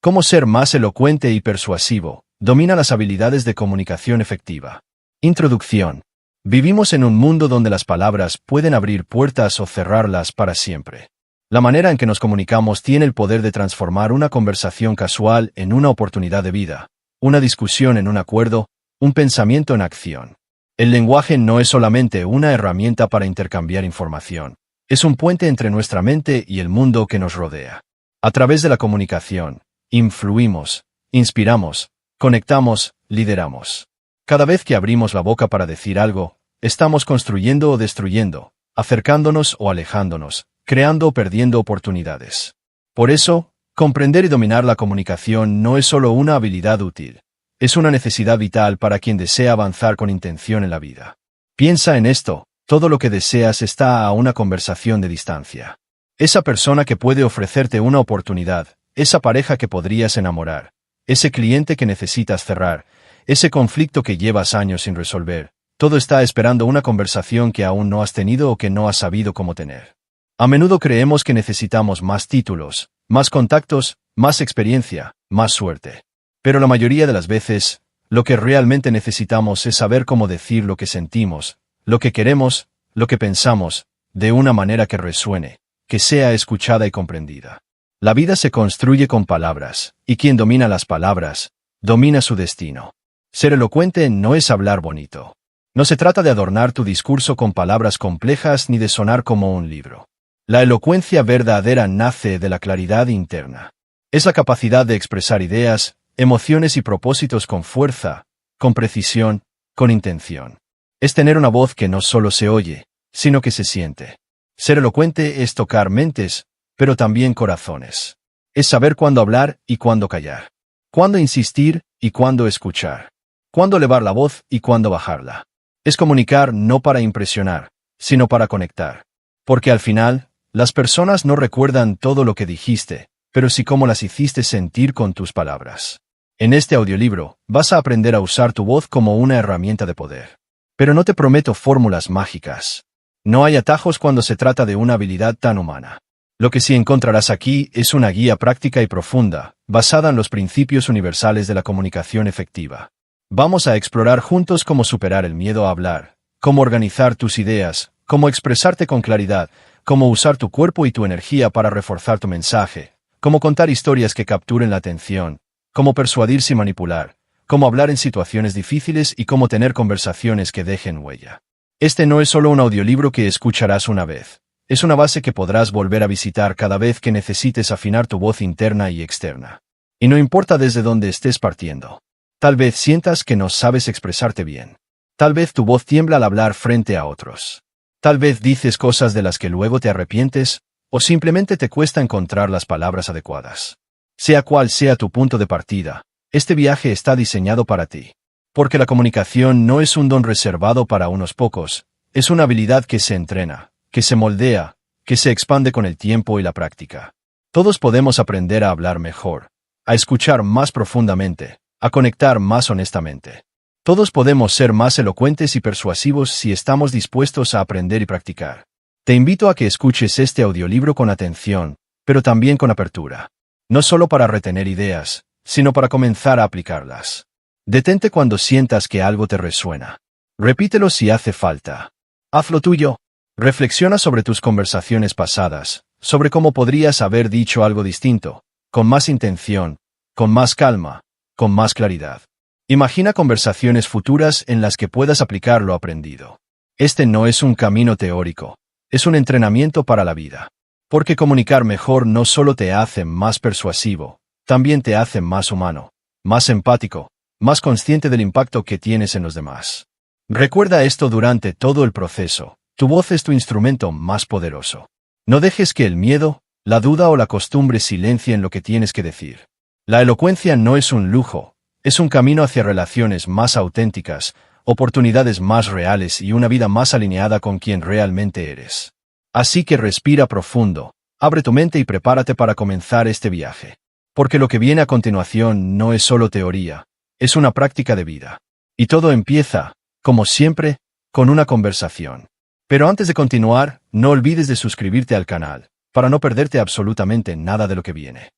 Cómo ser más elocuente y persuasivo. Domina las habilidades de comunicación efectiva. Introducción. Vivimos en un mundo donde las palabras pueden abrir puertas o cerrarlas para siempre. La manera en que nos comunicamos tiene el poder de transformar una conversación casual en una oportunidad de vida, una discusión en un acuerdo, un pensamiento en acción. El lenguaje no es solamente una herramienta para intercambiar información, es un puente entre nuestra mente y el mundo que nos rodea. A través de la comunicación, influimos, inspiramos, conectamos, lideramos. Cada vez que abrimos la boca para decir algo, estamos construyendo o destruyendo, acercándonos o alejándonos, creando o perdiendo oportunidades. Por eso, comprender y dominar la comunicación no es solo una habilidad útil, es una necesidad vital para quien desea avanzar con intención en la vida. Piensa en esto, todo lo que deseas está a una conversación de distancia. Esa persona que puede ofrecerte una oportunidad, esa pareja que podrías enamorar, ese cliente que necesitas cerrar, ese conflicto que llevas años sin resolver, todo está esperando una conversación que aún no has tenido o que no has sabido cómo tener. A menudo creemos que necesitamos más títulos, más contactos, más experiencia, más suerte. Pero la mayoría de las veces, lo que realmente necesitamos es saber cómo decir lo que sentimos, lo que queremos, lo que pensamos, de una manera que resuene, que sea escuchada y comprendida. La vida se construye con palabras, y quien domina las palabras, domina su destino. Ser elocuente no es hablar bonito. No se trata de adornar tu discurso con palabras complejas ni de sonar como un libro. La elocuencia verdadera nace de la claridad interna. Es la capacidad de expresar ideas, emociones y propósitos con fuerza, con precisión, con intención. Es tener una voz que no solo se oye, sino que se siente. Ser elocuente es tocar mentes, pero también corazones. Es saber cuándo hablar y cuándo callar. Cuándo insistir y cuándo escuchar. Cuándo elevar la voz y cuándo bajarla. Es comunicar no para impresionar, sino para conectar. Porque al final, las personas no recuerdan todo lo que dijiste, pero sí cómo las hiciste sentir con tus palabras. En este audiolibro, vas a aprender a usar tu voz como una herramienta de poder. Pero no te prometo fórmulas mágicas. No hay atajos cuando se trata de una habilidad tan humana. Lo que sí encontrarás aquí es una guía práctica y profunda, basada en los principios universales de la comunicación efectiva. Vamos a explorar juntos cómo superar el miedo a hablar, cómo organizar tus ideas, cómo expresarte con claridad, cómo usar tu cuerpo y tu energía para reforzar tu mensaje, cómo contar historias que capturen la atención, cómo persuadir sin manipular, cómo hablar en situaciones difíciles y cómo tener conversaciones que dejen huella. Este no es solo un audiolibro que escucharás una vez. Es una base que podrás volver a visitar cada vez que necesites afinar tu voz interna y externa. Y no importa desde dónde estés partiendo. Tal vez sientas que no sabes expresarte bien. Tal vez tu voz tiembla al hablar frente a otros. Tal vez dices cosas de las que luego te arrepientes, o simplemente te cuesta encontrar las palabras adecuadas. Sea cual sea tu punto de partida, este viaje está diseñado para ti. Porque la comunicación no es un don reservado para unos pocos, es una habilidad que se entrena, que se moldea, que se expande con el tiempo y la práctica. Todos podemos aprender a hablar mejor, a escuchar más profundamente, a conectar más honestamente. Todos podemos ser más elocuentes y persuasivos si estamos dispuestos a aprender y practicar. Te invito a que escuches este audiolibro con atención, pero también con apertura. No solo para retener ideas, sino para comenzar a aplicarlas. Detente cuando sientas que algo te resuena. Repítelo si hace falta. Hazlo tuyo. Reflexiona sobre tus conversaciones pasadas, sobre cómo podrías haber dicho algo distinto, con más intención, con más calma, con más claridad. Imagina conversaciones futuras en las que puedas aplicar lo aprendido. Este no es un camino teórico, es un entrenamiento para la vida. Porque comunicar mejor no solo te hace más persuasivo, también te hace más humano, más empático, más consciente del impacto que tienes en los demás. Recuerda esto durante todo el proceso. Tu voz es tu instrumento más poderoso. No dejes que el miedo, la duda o la costumbre silencien lo que tienes que decir. La elocuencia no es un lujo, es un camino hacia relaciones más auténticas, oportunidades más reales y una vida más alineada con quien realmente eres. Así que respira profundo, abre tu mente y prepárate para comenzar este viaje. Porque lo que viene a continuación no es solo teoría, es una práctica de vida. Y todo empieza, como siempre, con una conversación. Pero antes de continuar, no olvides de suscribirte al canal, para no perderte absolutamente nada de lo que viene.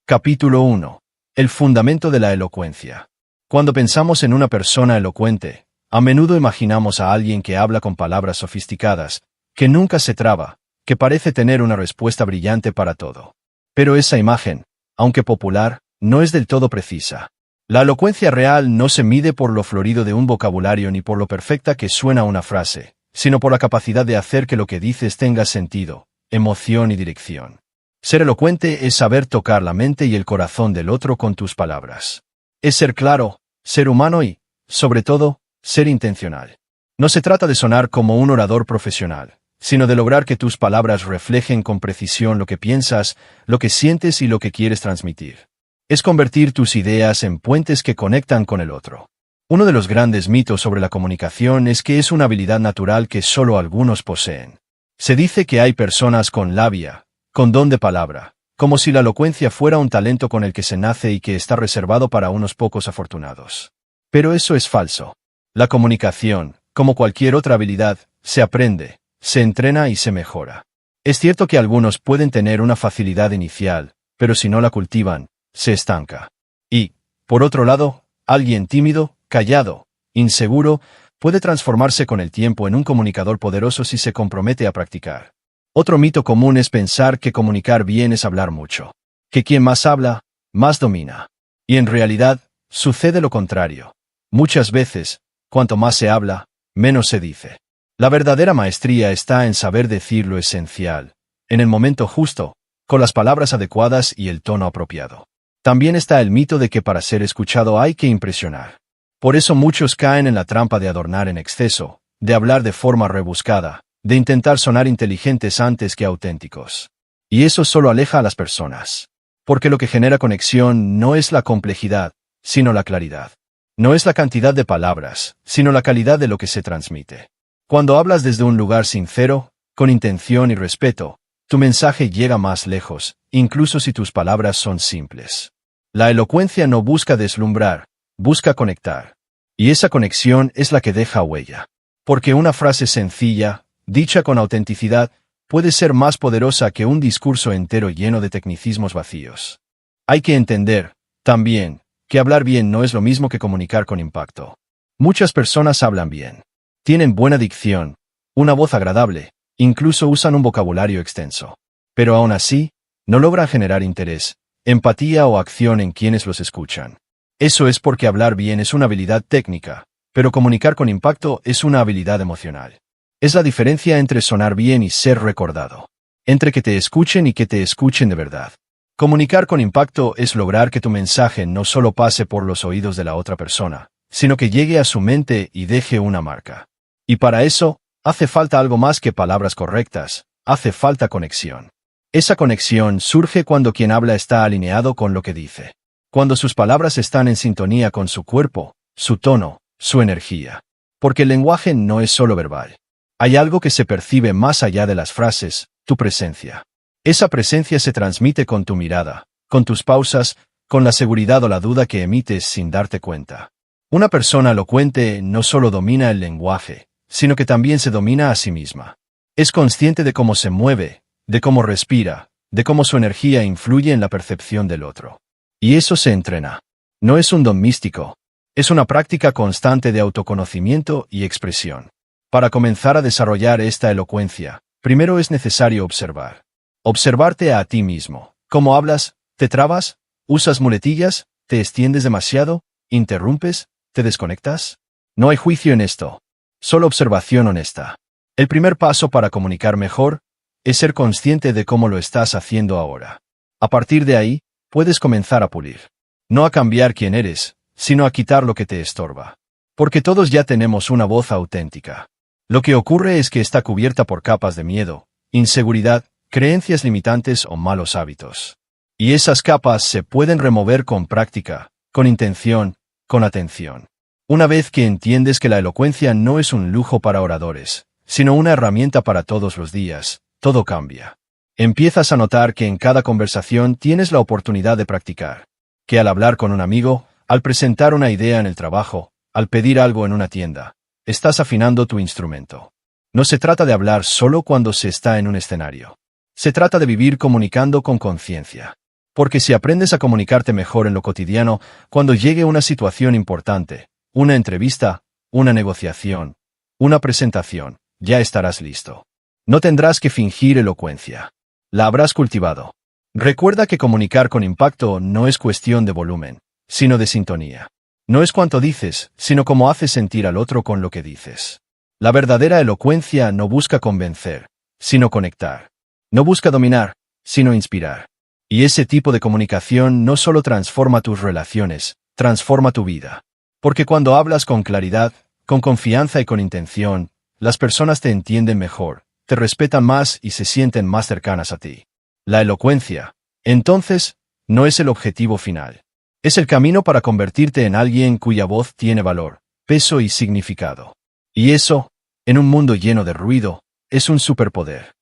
Capítulo 1. El fundamento de la elocuencia. Cuando pensamos en una persona elocuente, a menudo imaginamos a alguien que habla con palabras sofisticadas, que nunca se traba, que parece tener una respuesta brillante para todo. Pero esa imagen, aunque popular, no es del todo precisa. La elocuencia real no se mide por lo florido de un vocabulario ni por lo perfecta que suena una frase, sino por la capacidad de hacer que lo que dices tenga sentido, emoción y dirección. Ser elocuente es saber tocar la mente y el corazón del otro con tus palabras. Es ser claro, ser humano y, sobre todo, ser intencional. No se trata de sonar como un orador profesional, sino de lograr que tus palabras reflejen con precisión lo que piensas, lo que sientes y lo que quieres transmitir. Es convertir tus ideas en puentes que conectan con el otro. Uno de los grandes mitos sobre la comunicación es que es una habilidad natural que solo algunos poseen. Se dice que hay personas con labia, con don de palabra, como si la elocuencia fuera un talento con el que se nace y que está reservado para unos pocos afortunados. Pero eso es falso. La comunicación, como cualquier otra habilidad, se aprende, se entrena y se mejora. Es cierto que algunos pueden tener una facilidad inicial, pero si no la cultivan, se estanca. Y, por otro lado, alguien tímido, callado, inseguro, puede transformarse con el tiempo en un comunicador poderoso si se compromete a practicar. Otro mito común es pensar que comunicar bien es hablar mucho. Que quien más habla, más domina. Y en realidad, sucede lo contrario. Muchas veces, cuanto más se habla, menos se dice. La verdadera maestría está en saber decir lo esencial, en el momento justo, con las palabras adecuadas y el tono apropiado. También está el mito de que para ser escuchado hay que impresionar. Por eso muchos caen en la trampa de adornar en exceso, de hablar de forma rebuscada, de intentar sonar inteligentes antes que auténticos. Y eso solo aleja a las personas. Porque lo que genera conexión no es la complejidad, sino la claridad. No es la cantidad de palabras, sino la calidad de lo que se transmite. Cuando hablas desde un lugar sincero, con intención y respeto, tu mensaje llega más lejos, incluso si tus palabras son simples. La elocuencia no busca deslumbrar, busca conectar. Y esa conexión es la que deja huella. Porque una frase sencilla, dicha con autenticidad, puede ser más poderosa que un discurso entero lleno de tecnicismos vacíos. Hay que entender, también, que hablar bien no es lo mismo que comunicar con impacto. Muchas personas hablan bien. Tienen buena dicción, una voz agradable, incluso usan un vocabulario extenso. Pero aún así, no logran generar interés, empatía o acción en quienes los escuchan. Eso es porque hablar bien es una habilidad técnica, pero comunicar con impacto es una habilidad emocional. Es la diferencia entre sonar bien y ser recordado. Entre que te escuchen y que te escuchen de verdad. Comunicar con impacto es lograr que tu mensaje no solo pase por los oídos de la otra persona, sino que llegue a su mente y deje una marca. Y para eso, hace falta algo más que palabras correctas, hace falta conexión. Esa conexión surge cuando quien habla está alineado con lo que dice. Cuando sus palabras están en sintonía con su cuerpo, su tono, su energía. Porque el lenguaje no es solo verbal. Hay algo que se percibe más allá de las frases, tu presencia. Esa presencia se transmite con tu mirada, con tus pausas, con la seguridad o la duda que emites sin darte cuenta. Una persona elocuente no solo domina el lenguaje, sino que también se domina a sí misma. Es consciente de cómo se mueve, de cómo respira, de cómo su energía influye en la percepción del otro. Y eso se entrena. No es un don místico. Es una práctica constante de autoconocimiento y expresión. Para comenzar a desarrollar esta elocuencia, primero es necesario observar. Observarte a ti mismo. ¿Cómo hablas? ¿Te trabas? ¿Usas muletillas? ¿Te extiendes demasiado? ¿Interrumpes? ¿Te desconectas? No hay juicio en esto. Solo observación honesta. El primer paso para comunicar mejor es ser consciente de cómo lo estás haciendo ahora. A partir de ahí, puedes comenzar a pulir. No a cambiar quién eres, sino a quitar lo que te estorba. Porque todos ya tenemos una voz auténtica. Lo que ocurre es que está cubierta por capas de miedo, inseguridad, creencias limitantes o malos hábitos. Y esas capas se pueden remover con práctica, con intención, con atención. Una vez que entiendes que la elocuencia no es un lujo para oradores, sino una herramienta para todos los días, todo cambia. Empiezas a notar que en cada conversación tienes la oportunidad de practicar. Que al hablar con un amigo, al presentar una idea en el trabajo, al pedir algo en una tienda, estás afinando tu instrumento. No se trata de hablar solo cuando se está en un escenario. Se trata de vivir comunicando con conciencia. Porque si aprendes a comunicarte mejor en lo cotidiano, cuando llegue una situación importante, una entrevista, una negociación, una presentación, ya estarás listo. No tendrás que fingir elocuencia. La habrás cultivado. Recuerda que comunicar con impacto no es cuestión de volumen, sino de sintonía. No es cuánto dices, sino cómo haces sentir al otro con lo que dices. La verdadera elocuencia no busca convencer, sino conectar. No busca dominar, sino inspirar. Y ese tipo de comunicación no solo transforma tus relaciones, transforma tu vida. Porque cuando hablas con claridad, con confianza y con intención, las personas te entienden mejor, te respetan más y se sienten más cercanas a ti. La elocuencia, entonces, no es el objetivo final. Es el camino para convertirte en alguien cuya voz tiene valor, peso y significado. Y eso, en un mundo lleno de ruido, es un superpoder.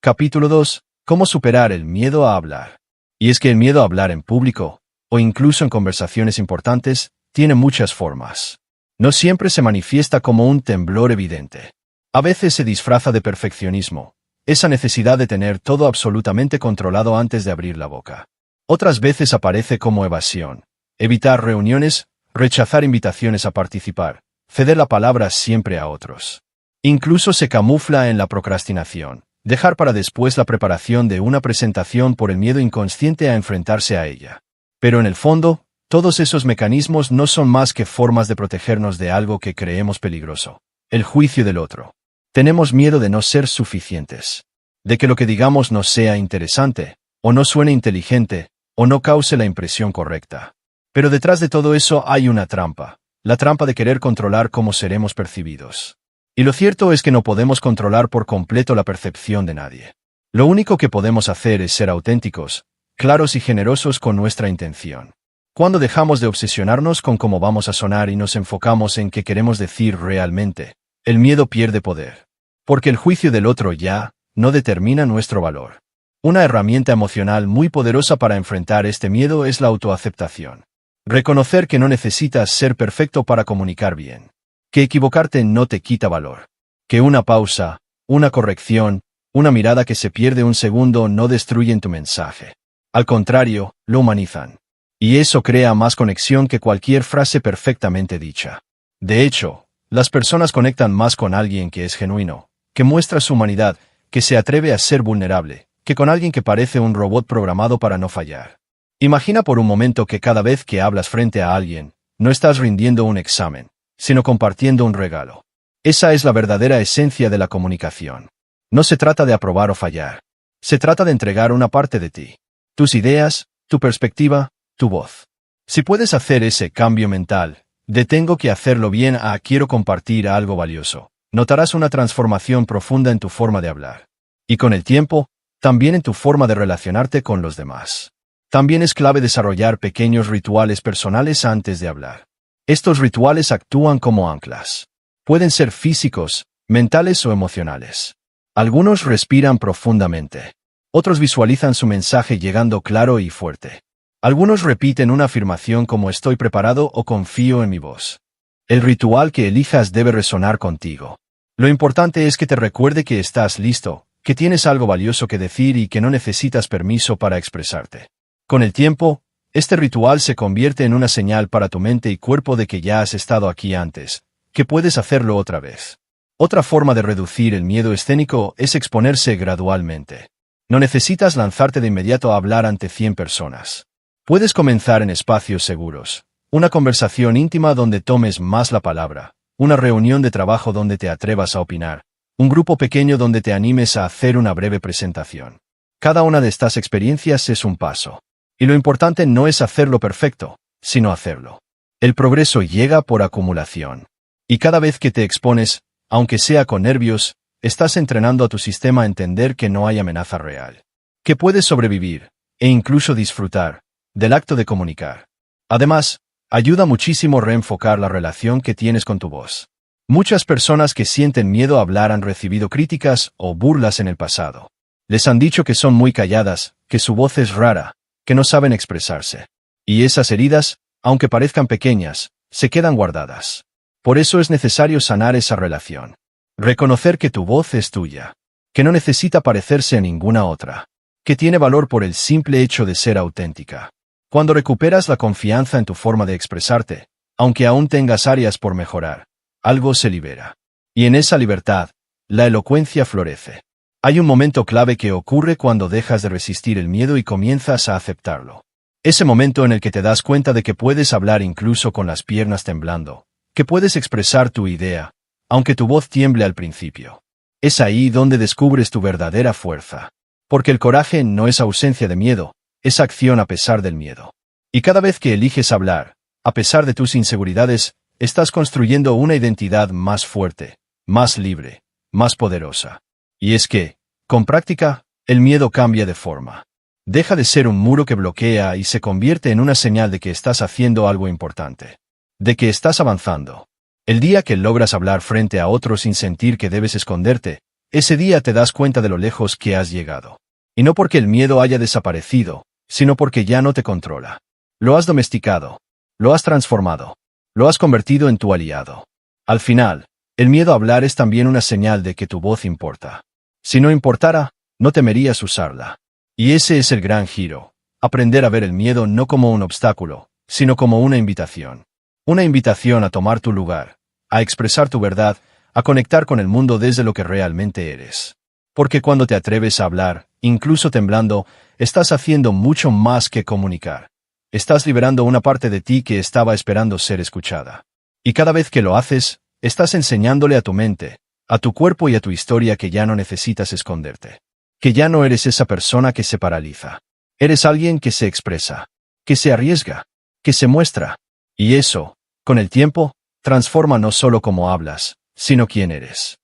Capítulo 2. ¿Cómo superar el miedo a hablar? Y es que el miedo a hablar en público, o incluso en conversaciones importantes, tiene muchas formas. No siempre se manifiesta como un temblor evidente. A veces se disfraza de perfeccionismo, esa necesidad de tener todo absolutamente controlado antes de abrir la boca. Otras veces aparece como evasión, evitar reuniones, rechazar invitaciones a participar, ceder la palabra siempre a otros. Incluso se camufla en la procrastinación, dejar para después la preparación de una presentación por el miedo inconsciente a enfrentarse a ella. Pero en el fondo, todos esos mecanismos no son más que formas de protegernos de algo que creemos peligroso: el juicio del otro. Tenemos miedo de no ser suficientes, de que lo que digamos no sea interesante, o no suene inteligente, o no cause la impresión correcta. Pero detrás de todo eso hay una trampa, la trampa de querer controlar cómo seremos percibidos. Y lo cierto es que no podemos controlar por completo la percepción de nadie. Lo único que podemos hacer es ser auténticos, claros y generosos con nuestra intención. Cuando dejamos de obsesionarnos con cómo vamos a sonar y nos enfocamos en qué queremos decir realmente, el miedo pierde poder. Porque el juicio del otro ya no determina nuestro valor. Una herramienta emocional muy poderosa para enfrentar este miedo es la autoaceptación. Reconocer que no necesitas ser perfecto para comunicar bien. Que equivocarte no te quita valor. Que una pausa, una corrección, una mirada que se pierde un segundo no destruyen tu mensaje. Al contrario, lo humanizan. Y eso crea más conexión que cualquier frase perfectamente dicha. De hecho, las personas conectan más con alguien que es genuino, que muestra su humanidad, que se atreve a ser vulnerable, que con alguien que parece un robot programado para no fallar. Imagina por un momento que cada vez que hablas frente a alguien, no estás rindiendo un examen, sino compartiendo un regalo. Esa es la verdadera esencia de la comunicación. No se trata de aprobar o fallar. Se trata de entregar una parte de ti. Tus ideas, tu perspectiva, tu voz. Si puedes hacer ese cambio mental, de tengo que hacerlo bien a quiero compartir algo valioso, notarás una transformación profunda en tu forma de hablar. Y con el tiempo, también en tu forma de relacionarte con los demás. También es clave desarrollar pequeños rituales personales antes de hablar. Estos rituales actúan como anclas. Pueden ser físicos, mentales o emocionales. Algunos respiran profundamente. Otros visualizan su mensaje llegando claro y fuerte. Algunos repiten una afirmación como estoy preparado o confío en mi voz. El ritual que elijas debe resonar contigo. Lo importante es que te recuerde que estás listo, que tienes algo valioso que decir y que no necesitas permiso para expresarte. Con el tiempo, este ritual se convierte en una señal para tu mente y cuerpo de que ya has estado aquí antes, que puedes hacerlo otra vez. Otra forma de reducir el miedo escénico es exponerse gradualmente. No necesitas lanzarte de inmediato a hablar ante 100 personas. Puedes comenzar en espacios seguros, una conversación íntima donde tomes más la palabra, una reunión de trabajo donde te atrevas a opinar, un grupo pequeño donde te animes a hacer una breve presentación. Cada una de estas experiencias es un paso. Y lo importante no es hacerlo perfecto, sino hacerlo. El progreso llega por acumulación. Y cada vez que te expones, aunque sea con nervios, estás entrenando a tu sistema a entender que no hay amenaza real. Que puedes sobrevivir, e incluso disfrutar, del acto de comunicar. Además, ayuda muchísimo reenfocar la relación que tienes con tu voz. Muchas personas que sienten miedo a hablar han recibido críticas o burlas en el pasado. Les han dicho que son muy calladas, que su voz es rara, que no saben expresarse. Y esas heridas, aunque parezcan pequeñas, se quedan guardadas. Por eso es necesario sanar esa relación. Reconocer que tu voz es tuya. Que no necesita parecerse a ninguna otra. que tiene valor por el simple hecho de ser auténtica. Cuando recuperas la confianza en tu forma de expresarte, aunque aún tengas áreas por mejorar, algo se libera. Y en esa libertad, la elocuencia florece. Hay un momento clave que ocurre cuando dejas de resistir el miedo y comienzas a aceptarlo. Ese momento en el que te das cuenta de que puedes hablar incluso con las piernas temblando, que puedes expresar tu idea, aunque tu voz tiemble al principio. Es ahí donde descubres tu verdadera fuerza. Porque el coraje no es ausencia de miedo, es acción a pesar del miedo. Y cada vez que eliges hablar, a pesar de tus inseguridades, estás construyendo una identidad más fuerte, más libre, más poderosa. Y es que, con práctica, el miedo cambia de forma. Deja de ser un muro que bloquea y se convierte en una señal de que estás haciendo algo importante. De que estás avanzando. El día que logras hablar frente a otros sin sentir que debes esconderte, ese día te das cuenta de lo lejos que has llegado. Y no porque el miedo haya desaparecido, sino porque ya no te controla. Lo has domesticado. Lo has transformado. Lo has convertido en tu aliado. Al final, el miedo a hablar es también una señal de que tu voz importa. Si no importara, no temerías usarla. Y ese es el gran giro. Aprender a ver el miedo no como un obstáculo, sino como una invitación. Una invitación a tomar tu lugar, a expresar tu verdad, a conectar con el mundo desde lo que realmente eres. Porque cuando te atreves a hablar, incluso temblando, estás haciendo mucho más que comunicar. Estás liberando una parte de ti que estaba esperando ser escuchada. Y cada vez que lo haces, estás enseñándole a tu mente, a tu cuerpo y a tu historia que ya no necesitas esconderte. Que ya no eres esa persona que se paraliza. Eres alguien que se expresa, que se arriesga, que se muestra. Y eso, con el tiempo, transforma no solo cómo hablas, sino quién eres.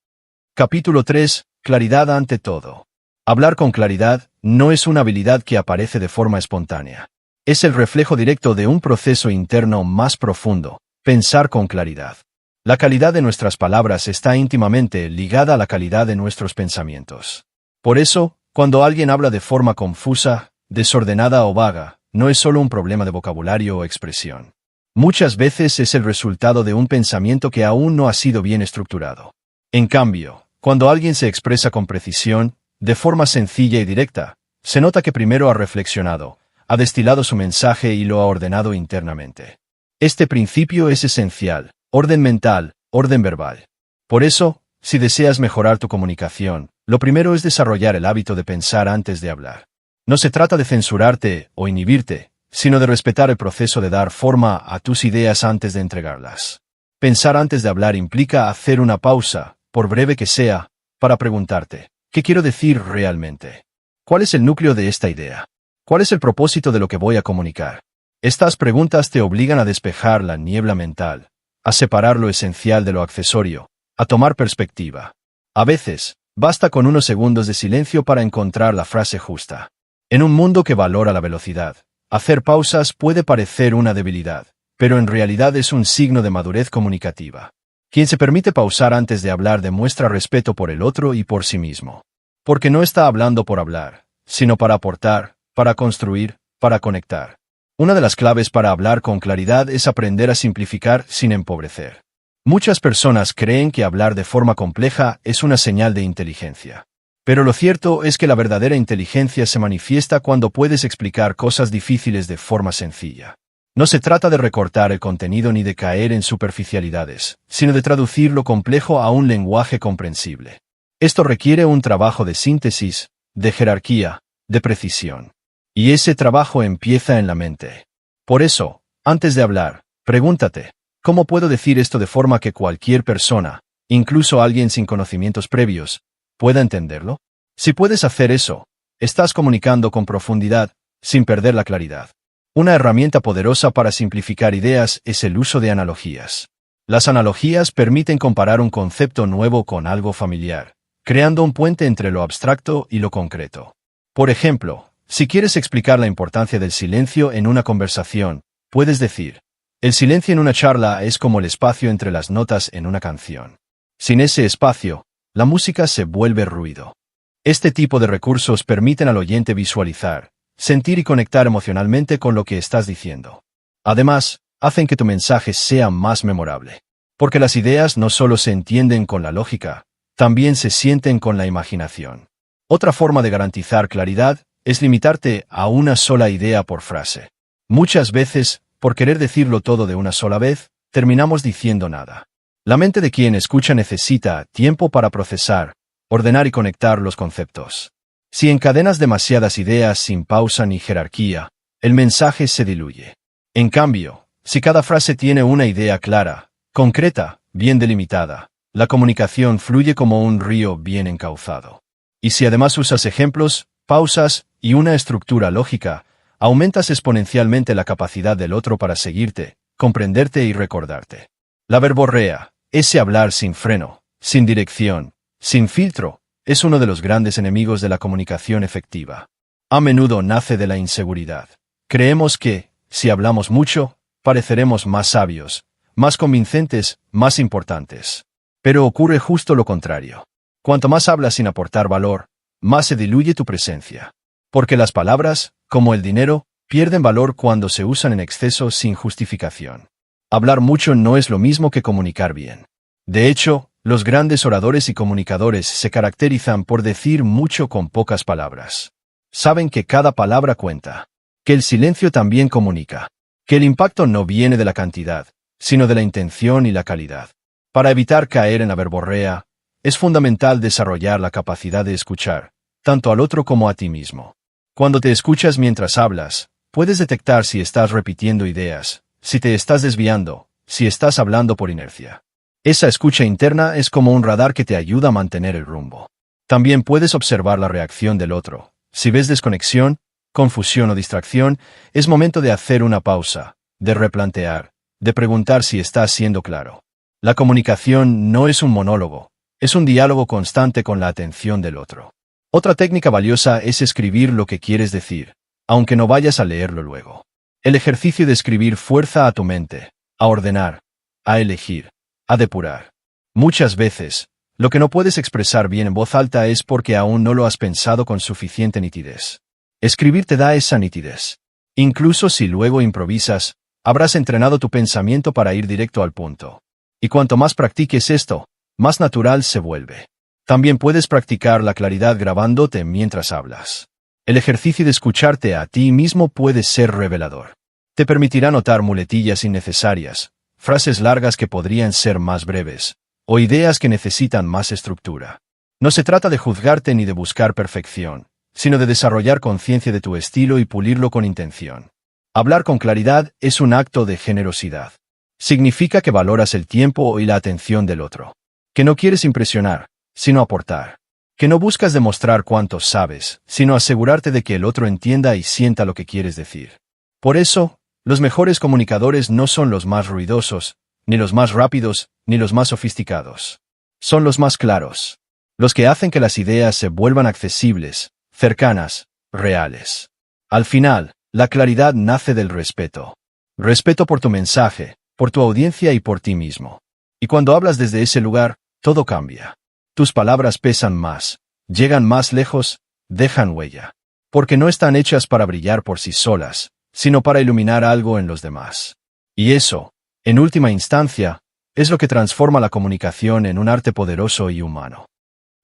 Capítulo 3. Claridad ante todo. Hablar con claridad no es una habilidad que aparece de forma espontánea. Es el reflejo directo de un proceso interno más profundo, pensar con claridad. La calidad de nuestras palabras está íntimamente ligada a la calidad de nuestros pensamientos. Por eso, cuando alguien habla de forma confusa, desordenada o vaga, no es solo un problema de vocabulario o expresión. Muchas veces es el resultado de un pensamiento que aún no ha sido bien estructurado. En cambio, cuando alguien se expresa con precisión, de forma sencilla y directa, se nota que primero ha reflexionado, ha destilado su mensaje y lo ha ordenado internamente. Este principio es esencial: orden mental, orden verbal. Por eso, si deseas mejorar tu comunicación, lo primero es desarrollar el hábito de pensar antes de hablar. No se trata de censurarte o inhibirte, sino de respetar el proceso de dar forma a tus ideas antes de entregarlas. Pensar antes de hablar implica hacer una pausa, por breve que sea, para preguntarte, ¿qué quiero decir realmente? ¿Cuál es el núcleo de esta idea? ¿Cuál es el propósito de lo que voy a comunicar? Estas preguntas te obligan a despejar la niebla mental, a separar lo esencial de lo accesorio, a tomar perspectiva. A veces, basta con unos segundos de silencio para encontrar la frase justa. En un mundo que valora la velocidad, hacer pausas puede parecer una debilidad, pero en realidad es un signo de madurez comunicativa. Quien se permite pausar antes de hablar demuestra respeto por el otro y por sí mismo. Porque no está hablando por hablar, sino para aportar, para construir, para conectar. Una de las claves para hablar con claridad es aprender a simplificar sin empobrecer. Muchas personas creen que hablar de forma compleja es una señal de inteligencia. Pero lo cierto es que la verdadera inteligencia se manifiesta cuando puedes explicar cosas difíciles de forma sencilla. No se trata de recortar el contenido ni de caer en superficialidades, sino de traducir lo complejo a un lenguaje comprensible. Esto requiere un trabajo de síntesis, de jerarquía, de precisión. Y ese trabajo empieza en la mente. Por eso, antes de hablar, pregúntate, ¿cómo puedo decir esto de forma que cualquier persona, incluso alguien sin conocimientos previos, pueda entenderlo? Si puedes hacer eso, estás comunicando con profundidad, sin perder la claridad. Una herramienta poderosa para simplificar ideas es el uso de analogías. Las analogías permiten comparar un concepto nuevo con algo familiar, creando un puente entre lo abstracto y lo concreto. Por ejemplo, si quieres explicar la importancia del silencio en una conversación, puedes decir: el silencio en una charla es como el espacio entre las notas en una canción. Sin ese espacio, la música se vuelve ruido. Este tipo de recursos permiten al oyente visualizar, sentir y conectar emocionalmente con lo que estás diciendo. Además, hacen que tu mensaje sea más memorable. Porque las ideas no solo se entienden con la lógica, también se sienten con la imaginación. Otra forma de garantizar claridad es limitarte a una sola idea por frase. Muchas veces, por querer decirlo todo de una sola vez, terminamos diciendo nada. La mente de quien escucha necesita tiempo para procesar, ordenar y conectar los conceptos. Si encadenas demasiadas ideas sin pausa ni jerarquía, el mensaje se diluye. En cambio, si cada frase tiene una idea clara, concreta, bien delimitada, la comunicación fluye como un río bien encauzado. Y si además usas ejemplos, pausas y una estructura lógica, aumentas exponencialmente la capacidad del otro para seguirte, comprenderte y recordarte. La verborrea, ese hablar sin freno, sin dirección, sin filtro, es uno de los grandes enemigos de la comunicación efectiva. A menudo nace de la inseguridad. Creemos que, si hablamos mucho, pareceremos más sabios, más convincentes, más importantes. Pero ocurre justo lo contrario. Cuanto más hablas sin aportar valor, más se diluye tu presencia. Porque las palabras, como el dinero, pierden valor cuando se usan en exceso sin justificación. Hablar mucho no es lo mismo que comunicar bien. De hecho, los grandes oradores y comunicadores se caracterizan por decir mucho con pocas palabras. Saben que cada palabra cuenta, que el silencio también comunica, que el impacto no viene de la cantidad, sino de la intención y la calidad. Para evitar caer en la verborrea, es fundamental desarrollar la capacidad de escuchar, tanto al otro como a ti mismo. Cuando te escuchas mientras hablas, puedes detectar si estás repitiendo ideas, si te estás desviando, si estás hablando por inercia. Esa escucha interna es como un radar que te ayuda a mantener el rumbo. También puedes observar la reacción del otro. Si ves desconexión, confusión o distracción, es momento de hacer una pausa, de replantear, de preguntar si estás siendo claro. La comunicación no es un monólogo, es un diálogo constante con la atención del otro. Otra técnica valiosa es escribir lo que quieres decir, aunque no vayas a leerlo luego. El ejercicio de escribir fuerza a tu mente, a ordenar, a elegir, a depurar. Muchas veces, lo que no puedes expresar bien en voz alta es porque aún no lo has pensado con suficiente nitidez. Escribir te da esa nitidez. Incluso si luego improvisas, habrás entrenado tu pensamiento para ir directo al punto. Y cuanto más practiques esto, más natural se vuelve. También puedes practicar la claridad grabándote mientras hablas. El ejercicio de escucharte a ti mismo puede ser revelador. Te permitirá notar muletillas innecesarias, frases largas que podrían ser más breves, o ideas que necesitan más estructura. No se trata de juzgarte ni de buscar perfección, sino de desarrollar conciencia de tu estilo y pulirlo con intención. Hablar con claridad es un acto de generosidad. Significa que valoras el tiempo y la atención del otro. Que no quieres impresionar, sino aportar. Que no buscas demostrar cuánto sabes, sino asegurarte de que el otro entienda y sienta lo que quieres decir. Por eso, los mejores comunicadores no son los más ruidosos, ni los más rápidos, ni los más sofisticados. Son los más claros. Los que hacen que las ideas se vuelvan accesibles, cercanas, reales. Al final, la claridad nace del respeto. Respeto por tu mensaje, por tu audiencia y por ti mismo. Y cuando hablas desde ese lugar, todo cambia. Tus palabras pesan más, llegan más lejos, dejan huella. Porque no están hechas para brillar por sí solas, sino para iluminar algo en los demás. Y eso, en última instancia, es lo que transforma la comunicación en un arte poderoso y humano.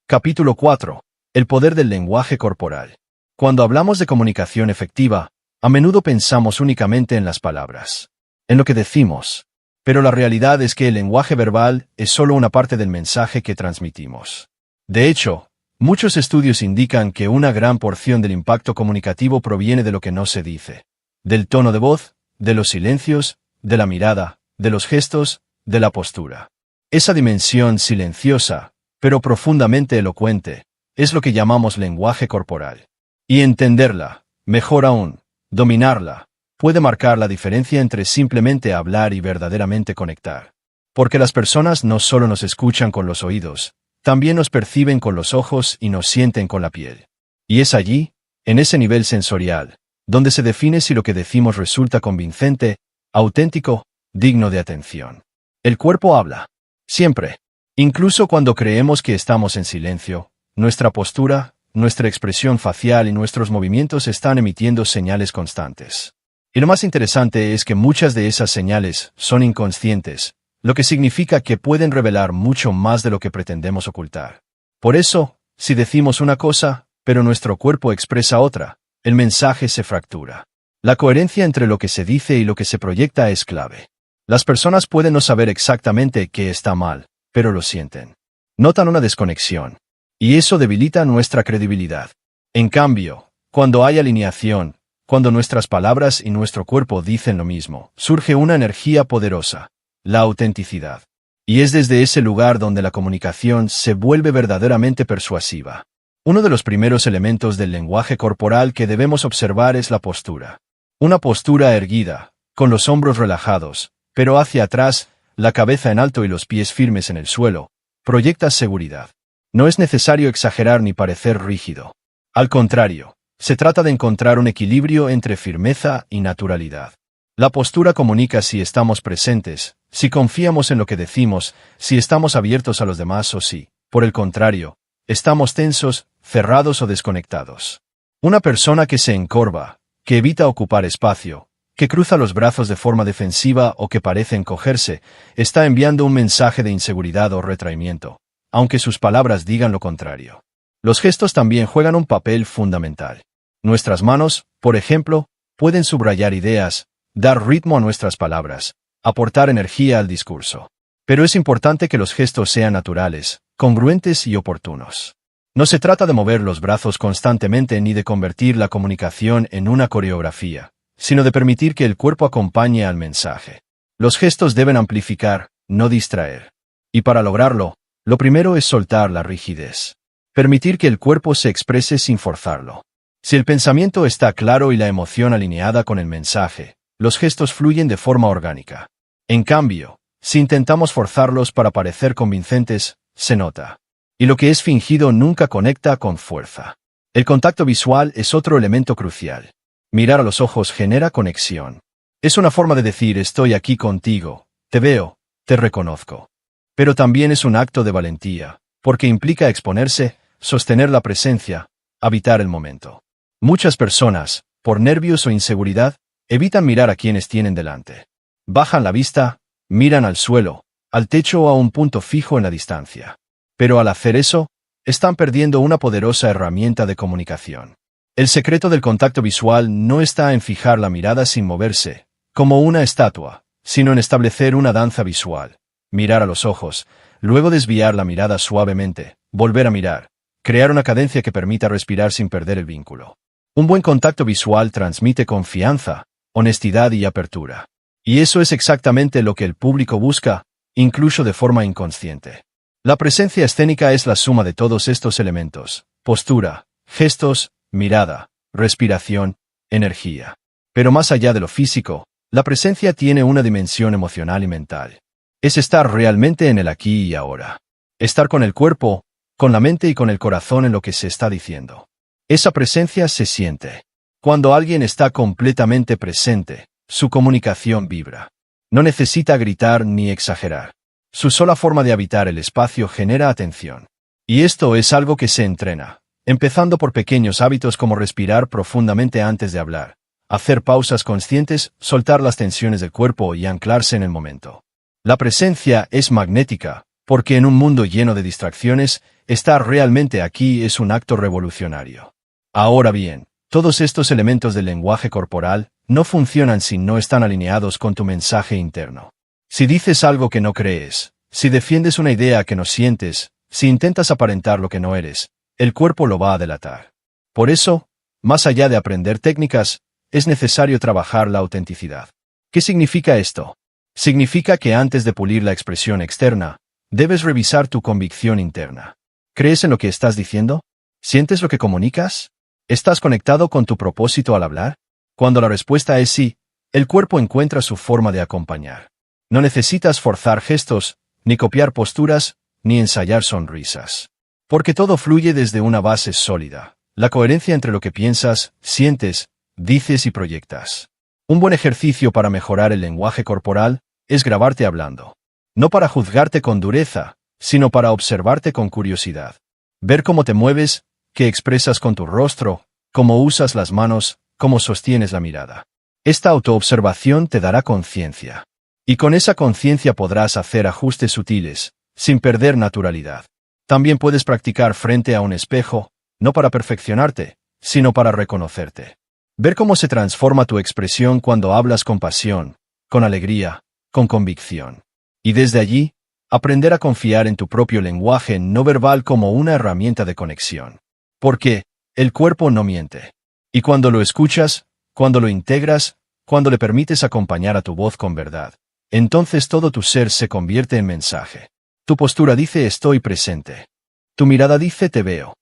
Capítulo 4. El poder del lenguaje corporal. Cuando hablamos de comunicación efectiva, a menudo pensamos únicamente en las palabras, en lo que decimos. Pero la realidad es que el lenguaje verbal es solo una parte del mensaje que transmitimos. De hecho, muchos estudios indican que una gran porción del impacto comunicativo proviene de lo que no se dice. Del tono de voz, de los silencios, de la mirada, de los gestos, de la postura. Esa dimensión silenciosa, pero profundamente elocuente, es lo que llamamos lenguaje corporal. Y entenderla, mejor aún, dominarla, puede marcar la diferencia entre simplemente hablar y verdaderamente conectar. Porque las personas no solo nos escuchan con los oídos, también nos perciben con los ojos y nos sienten con la piel. Y es allí, en ese nivel sensorial, donde se define si lo que decimos resulta convincente, auténtico, digno de atención. El cuerpo habla. Siempre. Incluso cuando creemos que estamos en silencio, nuestra postura, nuestra expresión facial y nuestros movimientos están emitiendo señales constantes. Y lo más interesante es que muchas de esas señales son inconscientes, lo que significa que pueden revelar mucho más de lo que pretendemos ocultar. Por eso, si decimos una cosa, pero nuestro cuerpo expresa otra, el mensaje se fractura. La coherencia entre lo que se dice y lo que se proyecta es clave. Las personas pueden no saber exactamente qué está mal, pero lo sienten. Notan una desconexión. Y eso debilita nuestra credibilidad. En cambio, cuando hay alineación, cuando nuestras palabras y nuestro cuerpo dicen lo mismo, surge una energía poderosa, la autenticidad. Y es desde ese lugar donde la comunicación se vuelve verdaderamente persuasiva. Uno de los primeros elementos del lenguaje corporal que debemos observar es la postura. Una postura erguida, con los hombros relajados, pero hacia atrás, la cabeza en alto y los pies firmes en el suelo, proyecta seguridad. No es necesario exagerar ni parecer rígido. Al contrario, se trata de encontrar un equilibrio entre firmeza y naturalidad. La postura comunica si estamos presentes, si confiamos en lo que decimos, si estamos abiertos a los demás o si, por el contrario, estamos tensos, cerrados o desconectados. Una persona que se encorva, que evita ocupar espacio, que cruza los brazos de forma defensiva o que parece encogerse, está enviando un mensaje de inseguridad o retraimiento, aunque sus palabras digan lo contrario. Los gestos también juegan un papel fundamental. Nuestras manos, por ejemplo, pueden subrayar ideas, dar ritmo a nuestras palabras, aportar energía al discurso. Pero es importante que los gestos sean naturales, congruentes y oportunos. No se trata de mover los brazos constantemente ni de convertir la comunicación en una coreografía, sino de permitir que el cuerpo acompañe al mensaje. Los gestos deben amplificar, no distraer. Y para lograrlo, lo primero es soltar la rigidez. Permitir que el cuerpo se exprese sin forzarlo. Si el pensamiento está claro y la emoción alineada con el mensaje, los gestos fluyen de forma orgánica. En cambio, si intentamos forzarlos para parecer convincentes, se nota. Y lo que es fingido nunca conecta con fuerza. El contacto visual es otro elemento crucial. Mirar a los ojos genera conexión. Es una forma de decir estoy aquí contigo, te veo, te reconozco. Pero también es un acto de valentía, porque implica exponerse, sostener la presencia, habitar el momento. Muchas personas, por nervios o inseguridad, evitan mirar a quienes tienen delante. Bajan la vista, miran al suelo, al techo o a un punto fijo en la distancia. Pero al hacer eso, están perdiendo una poderosa herramienta de comunicación. El secreto del contacto visual no está en fijar la mirada sin moverse, como una estatua, sino en establecer una danza visual. Mirar a los ojos, luego desviar la mirada suavemente, volver a mirar, crear una cadencia que permita respirar sin perder el vínculo. Un buen contacto visual transmite confianza, honestidad y apertura. Y eso es exactamente lo que el público busca, incluso de forma inconsciente. La presencia escénica es la suma de todos estos elementos: postura, gestos, mirada, respiración, energía. Pero más allá de lo físico, la presencia tiene una dimensión emocional y mental. Es estar realmente en el aquí y ahora. Estar con el cuerpo, con la mente y con el corazón en lo que se está diciendo. Esa presencia se siente. Cuando alguien está completamente presente, su comunicación vibra. No necesita gritar ni exagerar. Su sola forma de habitar el espacio genera atención. Y esto es algo que se entrena, empezando por pequeños hábitos como respirar profundamente antes de hablar, hacer pausas conscientes, soltar las tensiones del cuerpo y anclarse en el momento. La presencia es magnética, porque en un mundo lleno de distracciones, estar realmente aquí es un acto revolucionario. Ahora bien, todos estos elementos del lenguaje corporal no funcionan si no están alineados con tu mensaje interno. Si dices algo que no crees, si defiendes una idea que no sientes, si intentas aparentar lo que no eres, el cuerpo lo va a delatar. Por eso, más allá de aprender técnicas, es necesario trabajar la autenticidad. ¿Qué significa esto? Significa que antes de pulir la expresión externa, debes revisar tu convicción interna. ¿Crees en lo que estás diciendo? ¿Sientes lo que comunicas? ¿Estás conectado con tu propósito al hablar? Cuando la respuesta es sí, el cuerpo encuentra su forma de acompañar. No necesitas forzar gestos, ni copiar posturas, ni ensayar sonrisas. Porque todo fluye desde una base sólida, la coherencia entre lo que piensas, sientes, dices y proyectas. Un buen ejercicio para mejorar el lenguaje corporal es grabarte hablando. No para juzgarte con dureza, sino para observarte con curiosidad. Ver cómo te mueves, qué expresas con tu rostro, cómo usas las manos, cómo sostienes la mirada. Esta autoobservación te dará conciencia. Y con esa conciencia podrás hacer ajustes sutiles, sin perder naturalidad. También puedes practicar frente a un espejo, no para perfeccionarte, sino para reconocerte. Ver cómo se transforma tu expresión cuando hablas con pasión, con alegría, con convicción. Y desde allí, aprender a confiar en tu propio lenguaje no verbal como una herramienta de conexión. Porque el cuerpo no miente. Y cuando lo escuchas, cuando lo integras, cuando le permites acompañar a tu voz con verdad, entonces todo tu ser se convierte en mensaje. Tu postura dice estoy presente. Tu mirada dice te veo.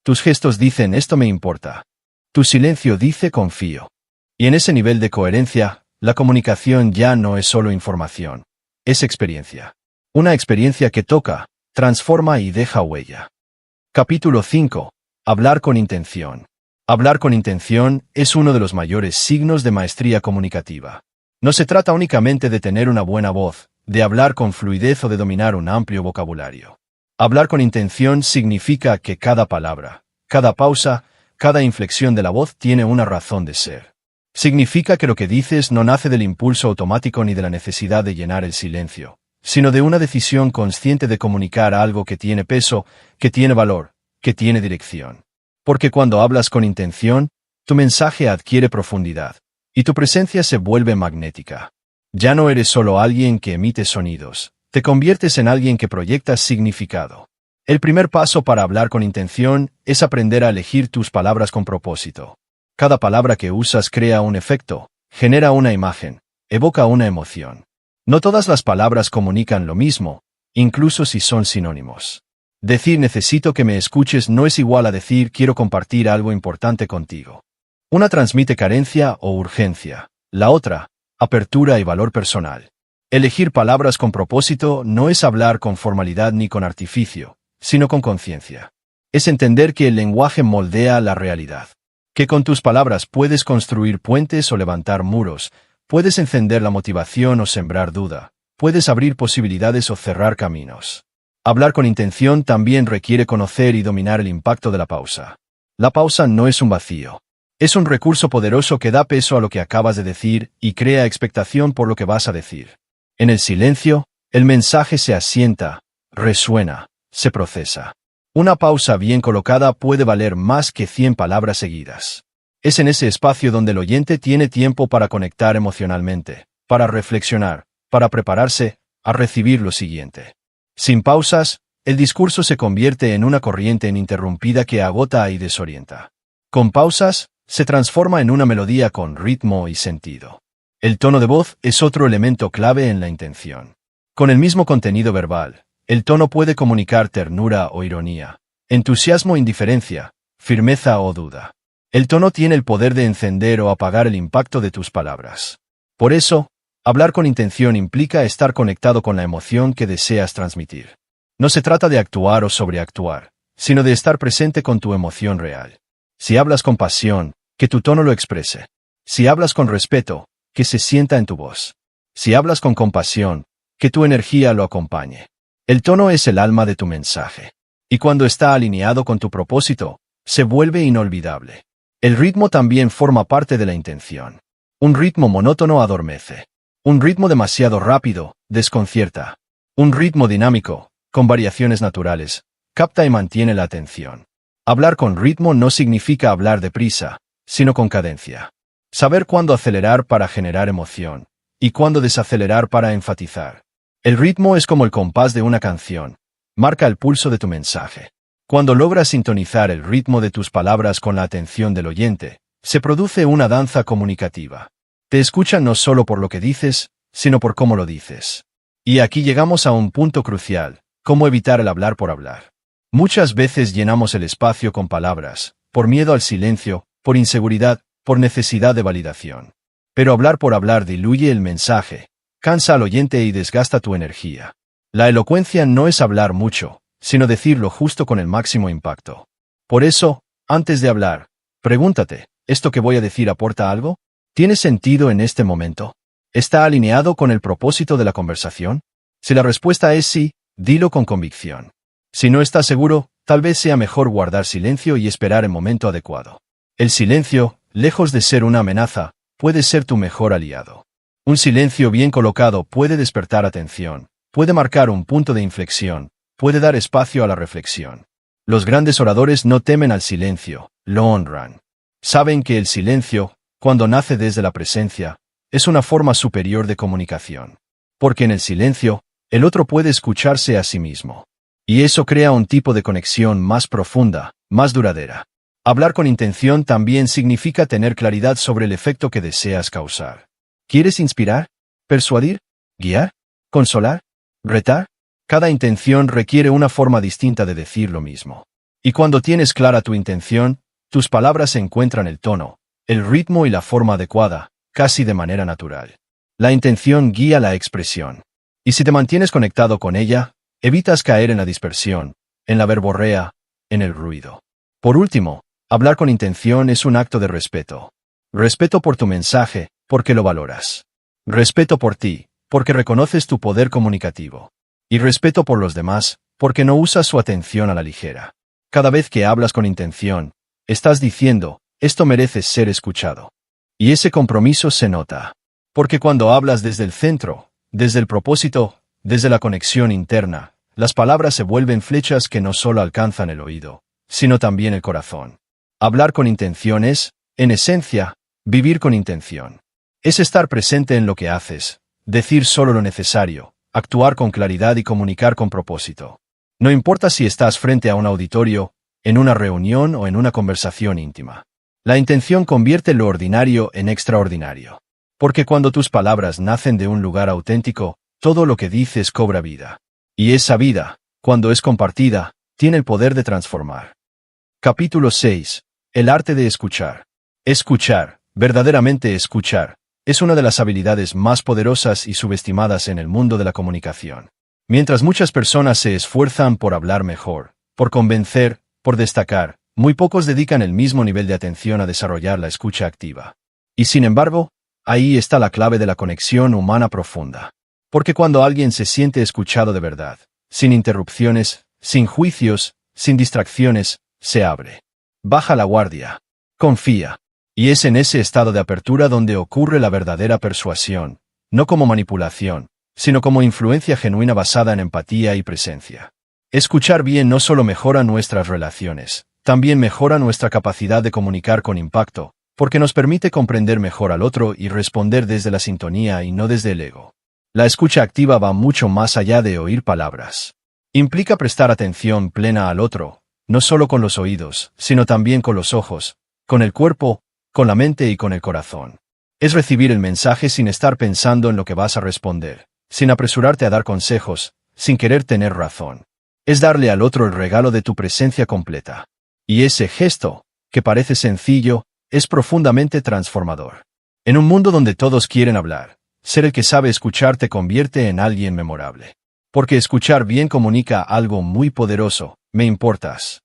Tus gestos dicen esto me importa. Tu silencio dice confío. Y en ese nivel de coherencia, la comunicación ya no es solo información, es experiencia. Una experiencia que toca, transforma y deja huella. Capítulo 5. Hablar con intención. Hablar con intención es uno de los mayores signos de maestría comunicativa. No se trata únicamente de tener una buena voz, de hablar con fluidez o de dominar un amplio vocabulario. Hablar con intención significa que cada palabra, cada pausa, cada inflexión de la voz tiene una razón de ser. Significa que lo que dices no nace del impulso automático ni de la necesidad de llenar el silencio, sino de una decisión consciente de comunicar algo que tiene peso, que tiene valor, que tiene dirección. Porque cuando hablas con intención, tu mensaje adquiere profundidad, y tu presencia se vuelve magnética. Ya no eres solo alguien que emite sonidos, te conviertes en alguien que proyecta significado. El primer paso para hablar con intención es aprender a elegir tus palabras con propósito. Cada palabra que usas crea un efecto, genera una imagen, evoca una emoción. No todas las palabras comunican lo mismo, incluso si son sinónimos. Decir necesito que me escuches no es igual a decir quiero compartir algo importante contigo. Una transmite carencia o urgencia, la otra, apertura y valor personal. Elegir palabras con propósito no es hablar con formalidad ni con artificio, sino con conciencia. Es entender que el lenguaje moldea la realidad. Que con tus palabras puedes construir puentes o levantar muros, puedes encender la motivación o sembrar duda, puedes abrir posibilidades o cerrar caminos. Hablar con intención también requiere conocer y dominar el impacto de la pausa. La pausa no es un vacío. Es un recurso poderoso que da peso a lo que acabas de decir y crea expectación por lo que vas a decir. En el silencio, el mensaje se asienta, resuena, se procesa. Una pausa bien colocada puede valer más que 100 palabras seguidas. Es en ese espacio donde el oyente tiene tiempo para conectar emocionalmente, para reflexionar, para prepararse a recibir lo siguiente. Sin pausas, el discurso se convierte en una corriente ininterrumpida que agota y desorienta. Con pausas, se transforma en una melodía con ritmo y sentido. El tono de voz es otro elemento clave en la intención. Con el mismo contenido verbal, el tono puede comunicar ternura o ironía, entusiasmo o indiferencia, firmeza o duda. El tono tiene el poder de encender o apagar el impacto de tus palabras. Por eso, hablar con intención implica estar conectado con la emoción que deseas transmitir. No se trata de actuar o sobreactuar, sino de estar presente con tu emoción real. Si hablas con pasión, que tu tono lo exprese. Si hablas con respeto, que se sienta en tu voz. Si hablas con compasión, que tu energía lo acompañe. El tono es el alma de tu mensaje. Y cuando está alineado con tu propósito, se vuelve inolvidable. El ritmo también forma parte de la intención. Un ritmo monótono adormece. Un ritmo demasiado rápido, desconcierta. Un ritmo dinámico, con variaciones naturales, capta y mantiene la atención. Hablar con ritmo no significa hablar deprisa, sino con cadencia. Saber cuándo acelerar para generar emoción, y cuándo desacelerar para enfatizar. El ritmo es como el compás de una canción, marca el pulso de tu mensaje. Cuando logras sintonizar el ritmo de tus palabras con la atención del oyente, se produce una danza comunicativa. Te escuchan no solo por lo que dices, sino por cómo lo dices. Y aquí llegamos a un punto crucial, cómo evitar el hablar por hablar. Muchas veces llenamos el espacio con palabras, por miedo al silencio, por inseguridad, por necesidad de validación. Pero hablar por hablar diluye el mensaje, cansa al oyente y desgasta tu energía. La elocuencia no es hablar mucho, sino decir lo justo con el máximo impacto. Por eso, antes de hablar, pregúntate, ¿esto que voy a decir aporta algo? ¿Tiene sentido en este momento? ¿Está alineado con el propósito de la conversación? Si la respuesta es sí, dilo con convicción. Si no estás seguro, tal vez sea mejor guardar silencio y esperar el momento adecuado. El silencio, lejos de ser una amenaza, puede ser tu mejor aliado. Un silencio bien colocado puede despertar atención, puede marcar un punto de inflexión, puede dar espacio a la reflexión. Los grandes oradores no temen al silencio, lo honran. Saben que el silencio, cuando nace desde la presencia, es una forma superior de comunicación. Porque en el silencio, el otro puede escucharse a sí mismo. Y eso crea un tipo de conexión más profunda, más duradera. Hablar con intención también significa tener claridad sobre el efecto que deseas causar. ¿Quieres inspirar? ¿Persuadir? ¿Guiar? ¿Consolar? ¿Retar? Cada intención requiere una forma distinta de decir lo mismo. Y cuando tienes clara tu intención, tus palabras encuentran el tono, el ritmo y la forma adecuada, casi de manera natural. La intención guía la expresión. Y si te mantienes conectado con ella, evitas caer en la dispersión, en la verborrea, en el ruido. Por último, hablar con intención es un acto de respeto. Respeto por tu mensaje, porque lo valoras. Respeto por ti, porque reconoces tu poder comunicativo. Y respeto por los demás, porque no usas su atención a la ligera. Cada vez que hablas con intención, estás diciendo, esto merece ser escuchado. Y ese compromiso se nota. Porque cuando hablas desde el centro, desde el propósito, desde la conexión interna, las palabras se vuelven flechas que no solo alcanzan el oído, sino también el corazón. Hablar con intención es, en esencia, vivir con intención. Es estar presente en lo que haces, decir solo lo necesario, actuar con claridad y comunicar con propósito. No importa si estás frente a un auditorio, en una reunión o en una conversación íntima. La intención convierte lo ordinario en extraordinario. Porque cuando tus palabras nacen de un lugar auténtico, todo lo que dices cobra vida. Y esa vida, cuando es compartida, tiene el poder de transformar. Capítulo 6. El arte de escuchar. Escuchar, verdaderamente escuchar, es una de las habilidades más poderosas y subestimadas en el mundo de la comunicación. Mientras muchas personas se esfuerzan por hablar mejor, por convencer, por destacar, muy pocos dedican el mismo nivel de atención a desarrollar la escucha activa. Y sin embargo, ahí está la clave de la conexión humana profunda. Porque cuando alguien se siente escuchado de verdad, sin interrupciones, sin juicios, sin distracciones, se abre. Baja la guardia. Confía. Y es en ese estado de apertura donde ocurre la verdadera persuasión, no como manipulación, sino como influencia genuina basada en empatía y presencia. Escuchar bien no solo mejora nuestras relaciones, también mejora nuestra capacidad de comunicar con impacto, porque nos permite comprender mejor al otro y responder desde la sintonía y no desde el ego. La escucha activa va mucho más allá de oír palabras. Implica prestar atención plena al otro, no solo con los oídos, sino también con los ojos, con el cuerpo, con la mente y con el corazón. Es recibir el mensaje sin estar pensando en lo que vas a responder, sin apresurarte a dar consejos, sin querer tener razón. Es darle al otro el regalo de tu presencia completa. Y ese gesto, que parece sencillo, es profundamente transformador. En un mundo donde todos quieren hablar, ser el que sabe escuchar te convierte en alguien memorable. Porque escuchar bien comunica algo muy poderoso: me importas.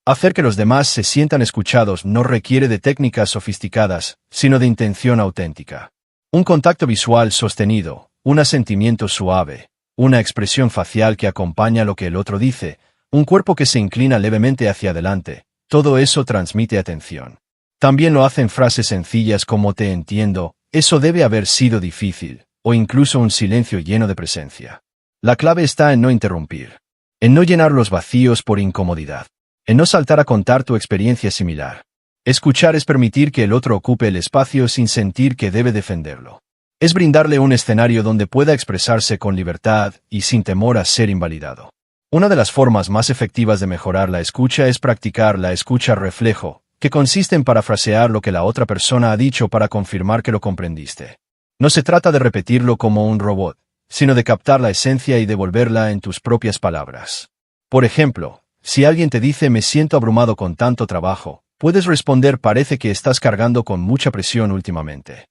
Hacer que los demás se sientan escuchados no requiere de técnicas sofisticadas, sino de intención auténtica. Un contacto visual sostenido, un asentimiento suave, una expresión facial que acompaña lo que el otro dice, un cuerpo que se inclina levemente hacia adelante, todo eso transmite atención. También lo hacen frases sencillas como te entiendo, eso debe haber sido difícil, o incluso un silencio lleno de presencia. La clave está en no interrumpir, en no llenar los vacíos por incomodidad, en no saltar a contar tu experiencia similar. Escuchar es permitir que el otro ocupe el espacio sin sentir que debe defenderlo. Es brindarle un escenario donde pueda expresarse con libertad y sin temor a ser invalidado. Una de las formas más efectivas de mejorar la escucha es practicar la escucha reflejo, que consiste en parafrasear lo que la otra persona ha dicho para confirmar que lo comprendiste. No se trata de repetirlo como un robot, sino de captar la esencia y devolverla en tus propias palabras. Por ejemplo, si alguien te dice me siento abrumado con tanto trabajo, puedes responder parece que estás cargando con mucha presión últimamente.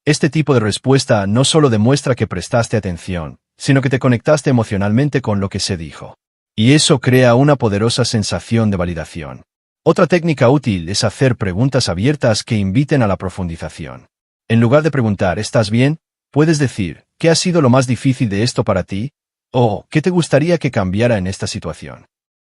Este tipo de respuesta no solo demuestra que prestaste atención, sino que te conectaste emocionalmente con lo que se dijo. Y eso crea una poderosa sensación de validación. Otra técnica útil es hacer preguntas abiertas que inviten a la profundización. En lugar de preguntar ¿estás bien?, puedes decir ¿qué ha sido lo más difícil de esto para ti? O ¿qué te gustaría que cambiara en esta situación?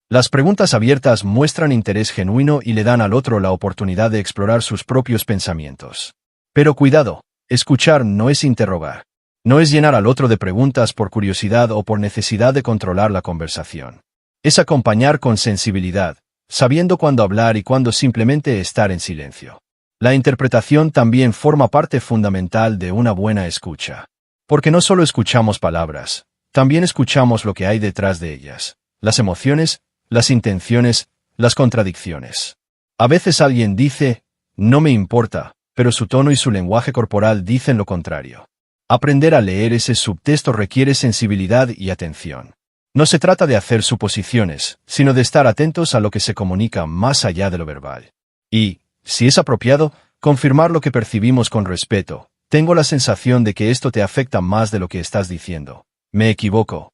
Las preguntas abiertas muestran interés genuino y le dan al otro la oportunidad de explorar sus propios pensamientos. Pero cuidado, escuchar no es interrogar. No es llenar al otro de preguntas por curiosidad o por necesidad de controlar la conversación. Es acompañar con sensibilidad, sabiendo cuándo hablar y cuándo simplemente estar en silencio. La interpretación también forma parte fundamental de una buena escucha. Porque no solo escuchamos palabras, también escuchamos lo que hay detrás de ellas, las emociones, las intenciones, las contradicciones. A veces alguien dice, no me importa, pero su tono y su lenguaje corporal dicen lo contrario. Aprender a leer ese subtexto requiere sensibilidad y atención. No se trata de hacer suposiciones, sino de estar atentos a lo que se comunica más allá de lo verbal. Y, si es apropiado, confirmar lo que percibimos con respeto. Tengo la sensación de que esto te afecta más de lo que estás diciendo. Me equivoco.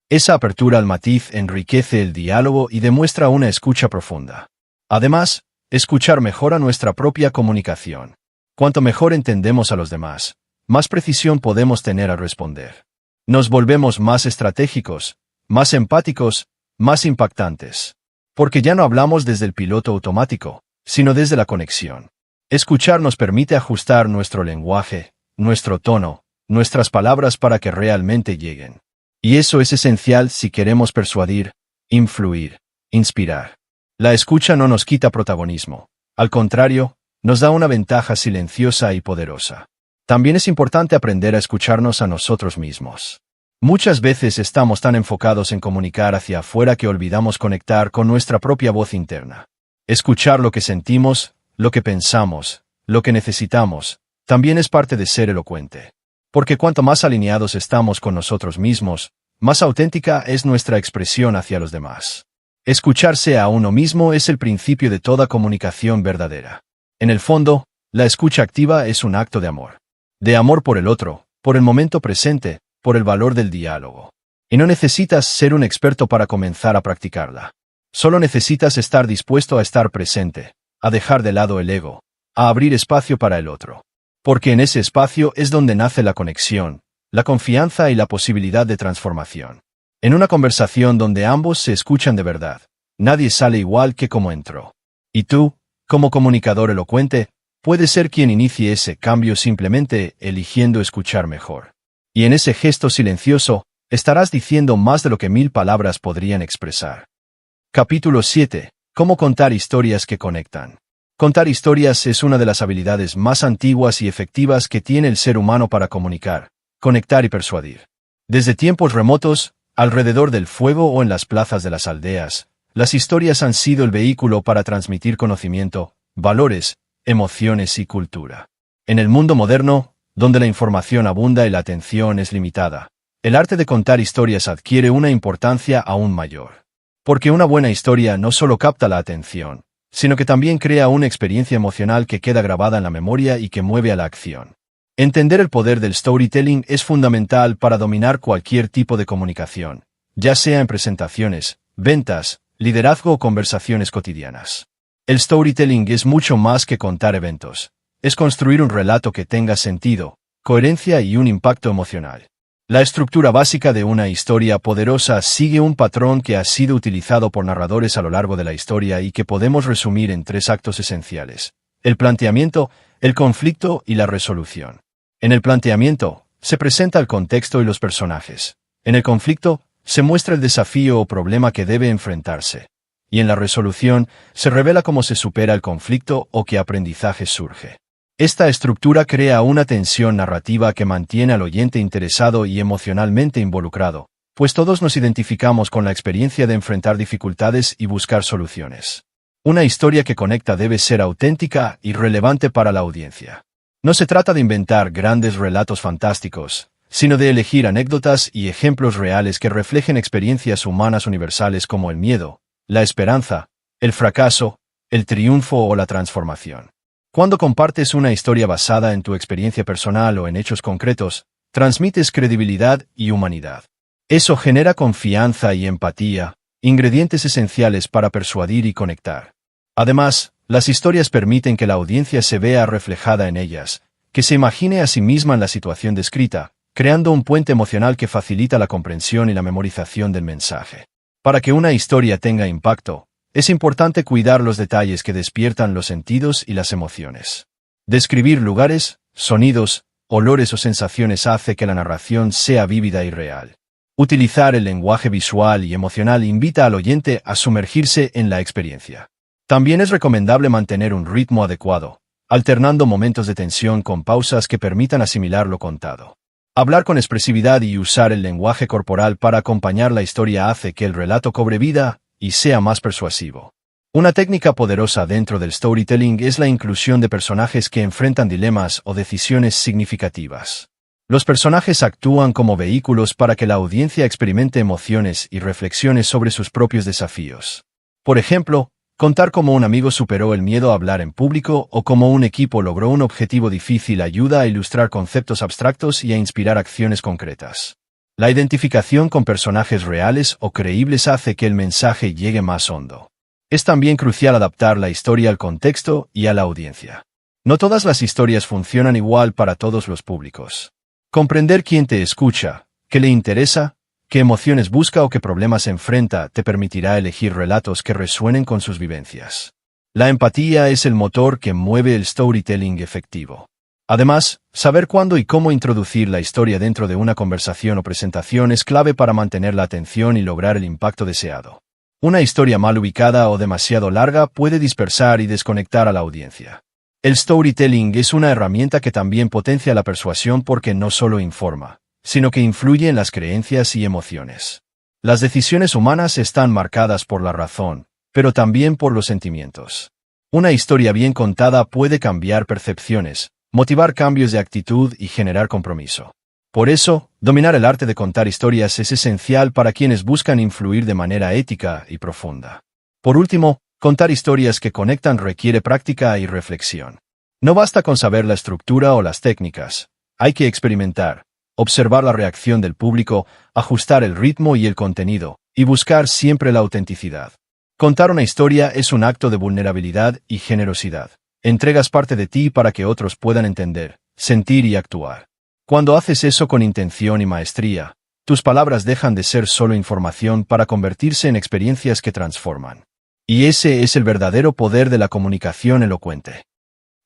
Esa apertura al matiz enriquece el diálogo y demuestra una escucha profunda. Además, escuchar mejora nuestra propia comunicación. Cuanto mejor entendemos a los demás, más precisión podemos tener al responder. Nos volvemos más estratégicos, más empáticos, más impactantes. Porque ya no hablamos desde el piloto automático, sino desde la conexión. Escuchar nos permite ajustar nuestro lenguaje, nuestro tono, nuestras palabras para que realmente lleguen. Y eso es esencial si queremos persuadir, influir, inspirar. La escucha no nos quita protagonismo. Al contrario, nos da una ventaja silenciosa y poderosa. También es importante aprender a escucharnos a nosotros mismos. Muchas veces estamos tan enfocados en comunicar hacia afuera que olvidamos conectar con nuestra propia voz interna. Escuchar lo que sentimos, lo que pensamos, lo que necesitamos, también es parte de ser elocuente. Porque cuanto más alineados estamos con nosotros mismos, más auténtica es nuestra expresión hacia los demás. Escucharse a uno mismo es el principio de toda comunicación verdadera. En el fondo, la escucha activa es un acto de amor. De amor por el otro, por el momento presente, por el valor del diálogo. Y no necesitas ser un experto para comenzar a practicarla. Solo necesitas estar dispuesto a estar presente, a dejar de lado el ego, a abrir espacio para el otro. Porque en ese espacio es donde nace la conexión, la confianza y la posibilidad de transformación. En una conversación donde ambos se escuchan de verdad, nadie sale igual que como entró. Y tú, como comunicador elocuente, puedes ser quien inicie ese cambio simplemente eligiendo escuchar mejor. Y en ese gesto silencioso, estarás diciendo más de lo que 1000 palabras podrían expresar. Capítulo 7. Cómo contar historias que conectan. Contar historias es una de las habilidades más antiguas y efectivas que tiene el ser humano para comunicar, conectar y persuadir. Desde tiempos remotos, alrededor del fuego o en las plazas de las aldeas, las historias han sido el vehículo para transmitir conocimiento, valores, emociones y cultura. En el mundo moderno, donde la información abunda y la atención es limitada, el arte de contar historias adquiere una importancia aún mayor. Porque una buena historia no solo capta la atención, sino que también crea una experiencia emocional que queda grabada en la memoria y que mueve a la acción. Entender el poder del storytelling es fundamental para dominar cualquier tipo de comunicación, ya sea en presentaciones, ventas, liderazgo o conversaciones cotidianas. El storytelling es mucho más que contar eventos. Es construir un relato que tenga sentido, coherencia y un impacto emocional. La estructura básica de una historia poderosa sigue un patrón que ha sido utilizado por narradores a lo largo de la historia y que podemos resumir en 3 actos esenciales: el planteamiento, el conflicto y la resolución. En el planteamiento, se presenta el contexto y los personajes. En el conflicto, se muestra el desafío o problema que debe enfrentarse. Y en la resolución, se revela cómo se supera el conflicto o qué aprendizaje surge. Esta estructura crea una tensión narrativa que mantiene al oyente interesado y emocionalmente involucrado, pues todos nos identificamos con la experiencia de enfrentar dificultades y buscar soluciones. Una historia que conecta debe ser auténtica y relevante para la audiencia. No se trata de inventar grandes relatos fantásticos, sino de elegir anécdotas y ejemplos reales que reflejen experiencias humanas universales como el miedo, la esperanza, el fracaso, el triunfo o la transformación. Cuando compartes una historia basada en tu experiencia personal o en hechos concretos, transmites credibilidad y humanidad. Eso genera confianza y empatía, ingredientes esenciales para persuadir y conectar. Además, las historias permiten que la audiencia se vea reflejada en ellas, que se imagine a sí misma en la situación descrita, creando un puente emocional que facilita la comprensión y la memorización del mensaje. Para que una historia tenga impacto, es importante cuidar los detalles que despiertan los sentidos y las emociones. Describir lugares, sonidos, olores o sensaciones hace que la narración sea vívida y real. Utilizar el lenguaje visual y emocional invita al oyente a sumergirse en la experiencia. También es recomendable mantener un ritmo adecuado, alternando momentos de tensión con pausas que permitan asimilar lo contado. Hablar con expresividad y usar el lenguaje corporal para acompañar la historia hace que el relato cobre vida y sea más persuasivo. Una técnica poderosa dentro del storytelling es la inclusión de personajes que enfrentan dilemas o decisiones significativas. Los personajes actúan como vehículos para que la audiencia experimente emociones y reflexiones sobre sus propios desafíos. Por ejemplo, contar cómo un amigo superó el miedo a hablar en público o cómo un equipo logró un objetivo difícil ayuda a ilustrar conceptos abstractos y a inspirar acciones concretas. La identificación con personajes reales o creíbles hace que el mensaje llegue más hondo. Es también crucial adaptar la historia al contexto y a la audiencia. No todas las historias funcionan igual para todos los públicos. Comprender quién te escucha, qué le interesa, qué emociones busca o qué problemas enfrenta te permitirá elegir relatos que resuenen con sus vivencias. La empatía es el motor que mueve el storytelling efectivo. Además, saber cuándo y cómo introducir la historia dentro de una conversación o presentación es clave para mantener la atención y lograr el impacto deseado. Una historia mal ubicada o demasiado larga puede dispersar y desconectar a la audiencia. El storytelling es una herramienta que también potencia la persuasión porque no solo informa, sino que influye en las creencias y emociones. Las decisiones humanas están marcadas por la razón, pero también por los sentimientos. Una historia bien contada puede cambiar percepciones, motivar cambios de actitud y generar compromiso. Por eso, dominar el arte de contar historias es esencial para quienes buscan influir de manera ética y profunda. Por último, contar historias que conectan requiere práctica y reflexión. No basta con saber la estructura o las técnicas, hay que experimentar, observar la reacción del público, ajustar el ritmo y el contenido, y buscar siempre la autenticidad. Contar una historia es un acto de vulnerabilidad y generosidad. Entregas parte de ti para que otros puedan entender, sentir y actuar. Cuando haces eso con intención y maestría, tus palabras dejan de ser solo información para convertirse en experiencias que transforman. Y ese es el verdadero poder de la comunicación elocuente.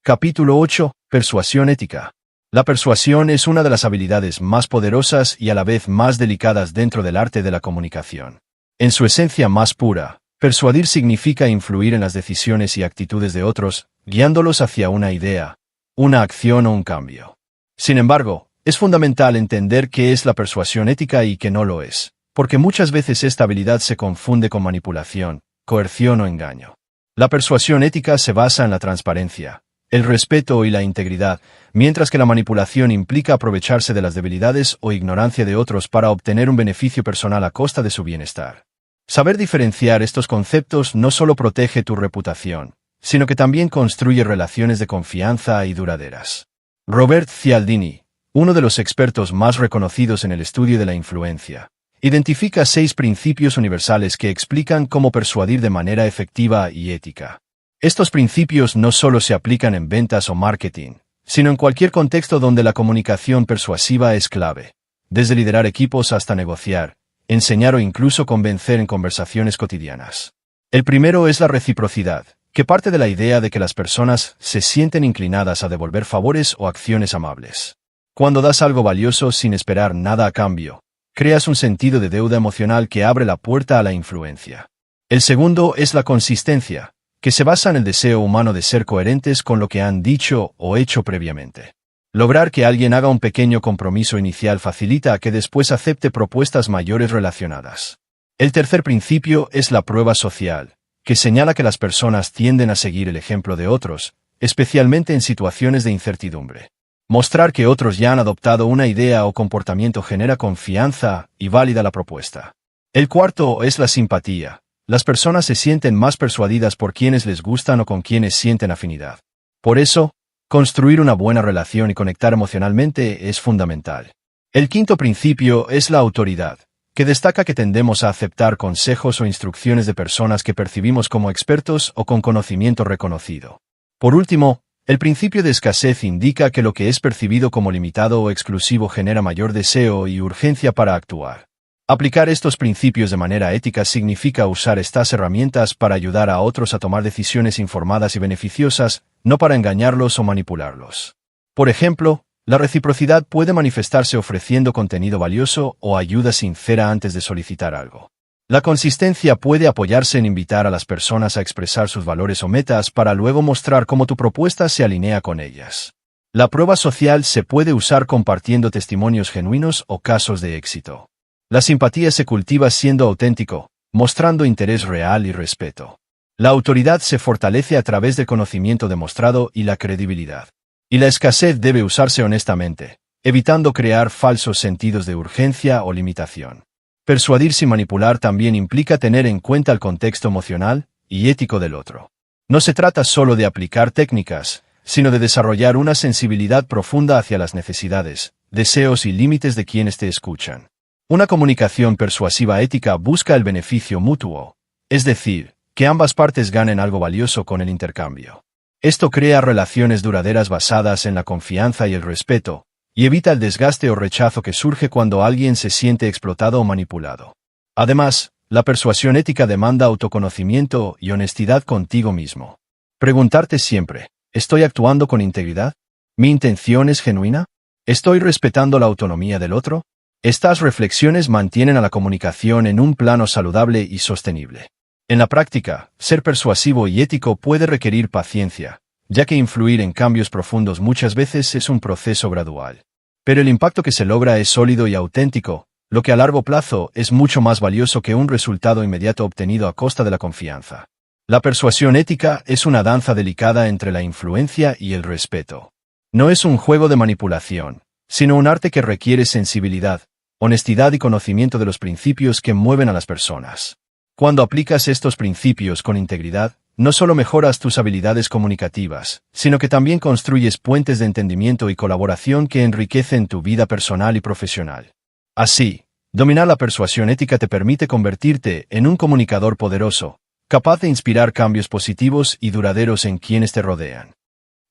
Capítulo 8. Persuasión ética. La persuasión es una de las habilidades más poderosas y a la vez más delicadas dentro del arte de la comunicación. En su esencia más pura, persuadir significa influir en las decisiones y actitudes de otros, guiándolos hacia una idea, una acción o un cambio. Sin embargo, es fundamental entender qué es la persuasión ética y qué no lo es, porque muchas veces esta habilidad se confunde con manipulación, coerción o engaño. La persuasión ética se basa en la transparencia, el respeto y la integridad, mientras que la manipulación implica aprovecharse de las debilidades o ignorancia de otros para obtener un beneficio personal a costa de su bienestar. Saber diferenciar estos conceptos no solo protege tu reputación, sino que también construye relaciones de confianza y duraderas. Robert Cialdini, uno de los expertos más reconocidos en el estudio de la influencia, identifica 6 principios universales que explican cómo persuadir de manera efectiva y ética. Estos principios no solo se aplican en ventas o marketing, sino en cualquier contexto donde la comunicación persuasiva es clave, desde liderar equipos hasta negociar, enseñar o incluso convencer en conversaciones cotidianas. El primero es la reciprocidad, que parte de la idea de que las personas se sienten inclinadas a devolver favores o acciones amables. Cuando das algo valioso sin esperar nada a cambio, creas un sentido de deuda emocional que abre la puerta a la influencia. El segundo es la consistencia, que se basa en el deseo humano de ser coherentes con lo que han dicho o hecho previamente. Lograr que alguien haga un pequeño compromiso inicial facilita que después acepte propuestas mayores relacionadas. El tercer principio es la prueba social, que señala que las personas tienden a seguir el ejemplo de otros, especialmente en situaciones de incertidumbre. Mostrar que otros ya han adoptado una idea o comportamiento genera confianza y válida la propuesta. El cuarto es la simpatía. Las personas se sienten más persuadidas por quienes les gustan o con quienes sienten afinidad. Por eso, construir una buena relación y conectar emocionalmente es fundamental. El quinto principio es la autoridad, que destaca que tendemos a aceptar consejos o instrucciones de personas que percibimos como expertos o con conocimiento reconocido. Por último, el principio de escasez indica que lo que es percibido como limitado o exclusivo genera mayor deseo y urgencia para actuar. Aplicar estos principios de manera ética significa usar estas herramientas para ayudar a otros a tomar decisiones informadas y beneficiosas, no para engañarlos o manipularlos. Por ejemplo, la reciprocidad puede manifestarse ofreciendo contenido valioso o ayuda sincera antes de solicitar algo. La consistencia puede apoyarse en invitar a las personas a expresar sus valores o metas para luego mostrar cómo tu propuesta se alinea con ellas. La prueba social se puede usar compartiendo testimonios genuinos o casos de éxito. La simpatía se cultiva siendo auténtico, mostrando interés real y respeto. La autoridad se fortalece a través del conocimiento demostrado y la credibilidad. Y la escasez debe usarse honestamente, evitando crear falsos sentidos de urgencia o limitación. Persuadir sin manipular también implica tener en cuenta el contexto emocional y ético del otro. No se trata solo de aplicar técnicas, sino de desarrollar una sensibilidad profunda hacia las necesidades, deseos y límites de quienes te escuchan. Una comunicación persuasiva ética busca el beneficio mutuo, es decir, que ambas partes ganen algo valioso con el intercambio. Esto crea relaciones duraderas basadas en la confianza y el respeto, y evita el desgaste o rechazo que surge cuando alguien se siente explotado o manipulado. Además, la persuasión ética demanda autoconocimiento y honestidad contigo mismo. Preguntarte siempre, ¿estoy actuando con integridad? ¿Mi intención es genuina? ¿Estoy respetando la autonomía del otro? Estas reflexiones mantienen a la comunicación en un plano saludable y sostenible. En la práctica, ser persuasivo y ético puede requerir paciencia, ya que influir en cambios profundos muchas veces es un proceso gradual. Pero el impacto que se logra es sólido y auténtico, lo que a largo plazo es mucho más valioso que un resultado inmediato obtenido a costa de la confianza. La persuasión ética es una danza delicada entre la influencia y el respeto. No es un juego de manipulación, sino un arte que requiere sensibilidad, honestidad y conocimiento de los principios que mueven a las personas. Cuando aplicas estos principios con integridad, no solo mejoras tus habilidades comunicativas, sino que también construyes puentes de entendimiento y colaboración que enriquecen tu vida personal y profesional. Así, dominar la persuasión ética te permite convertirte en un comunicador poderoso, capaz de inspirar cambios positivos y duraderos en quienes te rodean.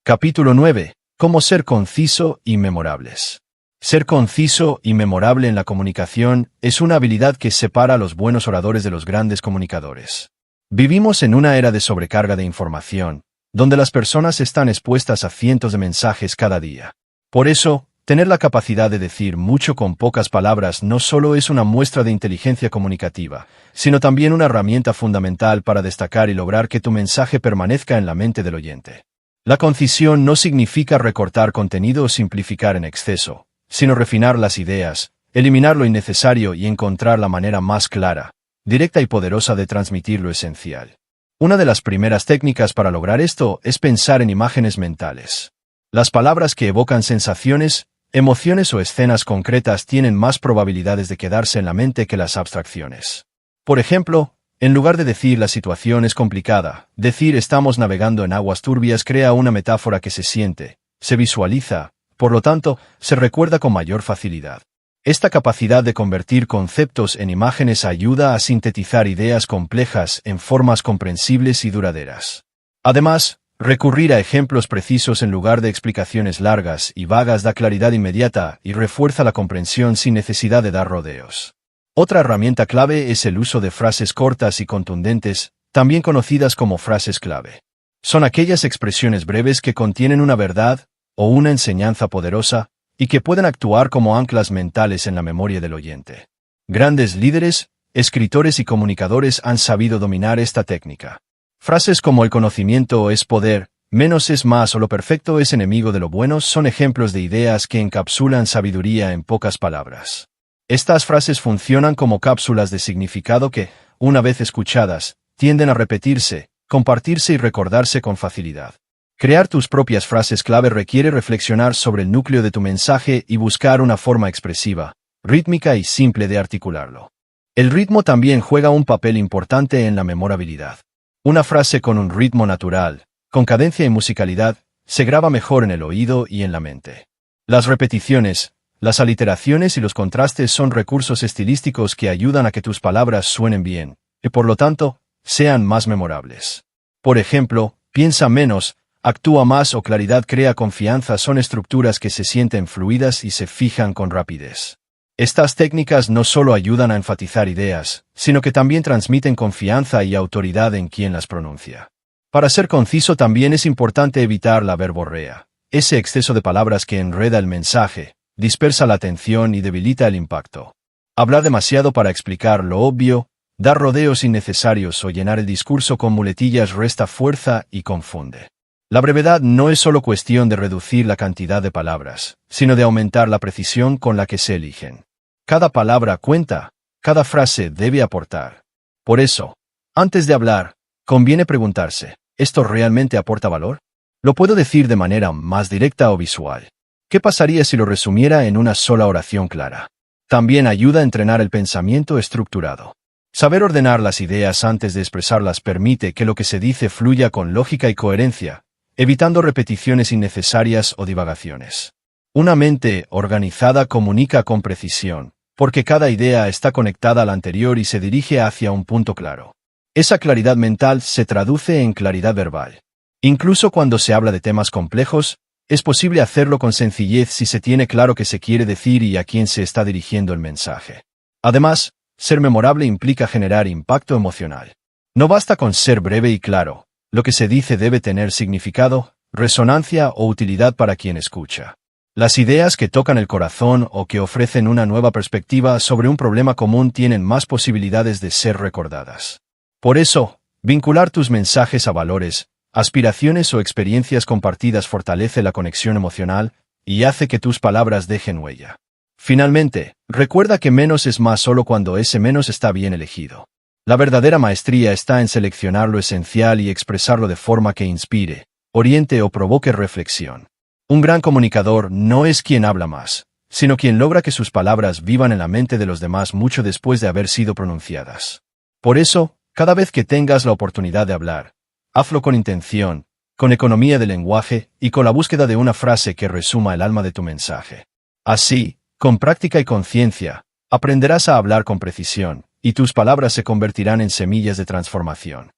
Capítulo 9. Cómo ser conciso y memorables. Ser conciso y memorable en la comunicación es una habilidad que separa a los buenos oradores de los grandes comunicadores. Vivimos en una era de sobrecarga de información, donde las personas están expuestas a cientos de mensajes cada día. Por eso, tener la capacidad de decir mucho con pocas palabras no solo es una muestra de inteligencia comunicativa, sino también una herramienta fundamental para destacar y lograr que tu mensaje permanezca en la mente del oyente. La concisión no significa recortar contenido o simplificar en exceso, sino refinar las ideas, eliminar lo innecesario y encontrar la manera más clara, directa y poderosa de transmitir lo esencial. Una de las primeras técnicas para lograr esto es pensar en imágenes mentales. Las palabras que evocan sensaciones, emociones o escenas concretas tienen más probabilidades de quedarse en la mente que las abstracciones. Por ejemplo, en lugar de decir la situación es complicada, decir estamos navegando en aguas turbias crea una metáfora que se siente, se visualiza, por lo tanto, se recuerda con mayor facilidad. Esta capacidad de convertir conceptos en imágenes ayuda a sintetizar ideas complejas en formas comprensibles y duraderas. Además, recurrir a ejemplos precisos en lugar de explicaciones largas y vagas da claridad inmediata y refuerza la comprensión sin necesidad de dar rodeos. Otra herramienta clave es el uso de frases cortas y contundentes, también conocidas como frases clave. Son aquellas expresiones breves que contienen una verdad o una enseñanza poderosa, y que pueden actuar como anclas mentales en la memoria del oyente. Grandes líderes, escritores y comunicadores han sabido dominar esta técnica. Frases como el conocimiento es poder, menos es más o lo perfecto es enemigo de lo bueno son ejemplos de ideas que encapsulan sabiduría en pocas palabras. Estas frases funcionan como cápsulas de significado que, una vez escuchadas, tienden a repetirse, compartirse y recordarse con facilidad. Crear tus propias frases clave requiere reflexionar sobre el núcleo de tu mensaje y buscar una forma expresiva, rítmica y simple de articularlo. El ritmo también juega un papel importante en la memorabilidad. Una frase con un ritmo natural, con cadencia y musicalidad, se graba mejor en el oído y en la mente. Las repeticiones, las aliteraciones y los contrastes son recursos estilísticos que ayudan a que tus palabras suenen bien, y por lo tanto, sean más memorables. Por ejemplo, piensa menos, actúa más o claridad crea confianza son estructuras que se sienten fluidas y se fijan con rapidez. Estas técnicas no solo ayudan a enfatizar ideas, sino que también transmiten confianza y autoridad en quien las pronuncia. Para ser conciso también es importante evitar la verborrea, ese exceso de palabras que enreda el mensaje, dispersa la atención y debilita el impacto. Hablar demasiado para explicar lo obvio, Dar rodeos innecesarios o llenar el discurso con muletillas resta fuerza y confunde. La brevedad no es solo cuestión de reducir la cantidad de palabras, sino de aumentar la precisión con la que se eligen. Cada palabra cuenta, cada frase debe aportar. Por eso, antes de hablar, conviene preguntarse, ¿esto realmente aporta valor? ¿Lo puedo decir de manera más directa o visual? ¿Qué pasaría si lo resumiera en una sola oración clara? También ayuda a entrenar el pensamiento estructurado. Saber ordenar las ideas antes de expresarlas permite que lo que se dice fluya con lógica y coherencia, evitando repeticiones innecesarias o divagaciones. Una mente organizada comunica con precisión, porque cada idea está conectada a la anterior y se dirige hacia un punto claro. Esa claridad mental se traduce en claridad verbal. Incluso cuando se habla de temas complejos, es posible hacerlo con sencillez si se tiene claro qué se quiere decir y a quién se está dirigiendo el mensaje. Además, ser memorable implica generar impacto emocional. No basta con ser breve y claro, lo que se dice debe tener significado, resonancia o utilidad para quien escucha. Las ideas que tocan el corazón o que ofrecen una nueva perspectiva sobre un problema común tienen más posibilidades de ser recordadas. Por eso, vincular tus mensajes a valores, aspiraciones o experiencias compartidas fortalece la conexión emocional y hace que tus palabras dejen huella. Finalmente, recuerda que menos es más solo cuando ese menos está bien elegido. La verdadera maestría está en seleccionar lo esencial y expresarlo de forma que inspire, oriente o provoque reflexión. Un gran comunicador no es quien habla más, sino quien logra que sus palabras vivan en la mente de los demás mucho después de haber sido pronunciadas. Por eso, cada vez que tengas la oportunidad de hablar, hazlo con intención, con economía de lenguaje y con la búsqueda de una frase que resuma el alma de tu mensaje. Así, con práctica y conciencia, aprenderás a hablar con precisión, y tus palabras se convertirán en semillas de transformación.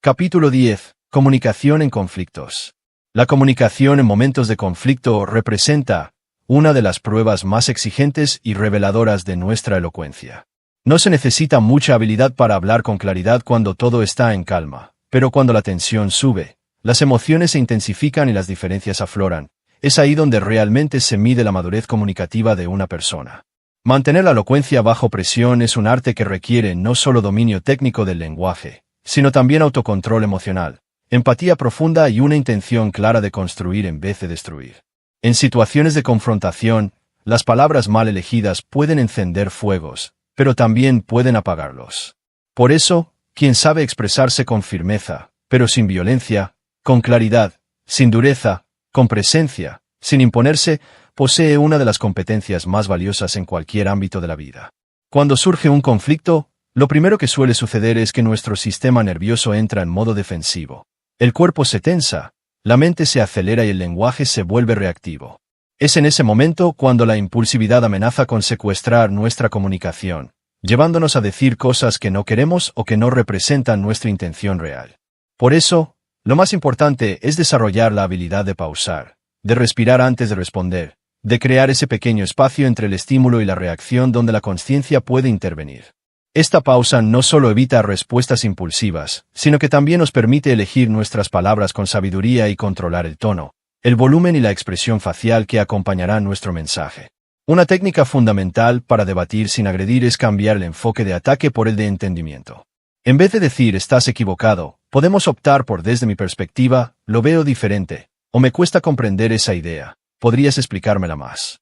Capítulo 10. Comunicación en conflictos. La comunicación en momentos de conflicto representa una de las pruebas más exigentes y reveladoras de nuestra elocuencia. No se necesita mucha habilidad para hablar con claridad cuando todo está en calma, pero cuando la tensión sube, las emociones se intensifican y las diferencias afloran. Es ahí donde realmente se mide la madurez comunicativa de una persona. Mantener la elocuencia bajo presión es un arte que requiere no solo dominio técnico del lenguaje, sino también autocontrol emocional, empatía profunda y una intención clara de construir en vez de destruir. En situaciones de confrontación, las palabras mal elegidas pueden encender fuegos, pero también pueden apagarlos. Por eso, quien sabe expresarse con firmeza, pero sin violencia, con claridad, sin dureza, con presencia, sin imponerse, posee una de las competencias más valiosas en cualquier ámbito de la vida. Cuando surge un conflicto, lo primero que suele suceder es que nuestro sistema nervioso entra en modo defensivo. El cuerpo se tensa, la mente se acelera y el lenguaje se vuelve reactivo. Es en ese momento cuando la impulsividad amenaza con secuestrar nuestra comunicación, llevándonos a decir cosas que no queremos o que no representan nuestra intención real. Por eso, lo más importante es desarrollar la habilidad de pausar, de respirar antes de responder, de crear ese pequeño espacio entre el estímulo y la reacción donde la consciencia puede intervenir. Esta pausa no solo evita respuestas impulsivas, sino que también nos permite elegir nuestras palabras con sabiduría y controlar el tono, el volumen y la expresión facial que acompañarán nuestro mensaje. Una técnica fundamental para debatir sin agredir es cambiar el enfoque de ataque por el de entendimiento. En vez de decir estás equivocado, podemos optar por desde mi perspectiva, lo veo diferente, o me cuesta comprender esa idea, ¿podrías explicármela más?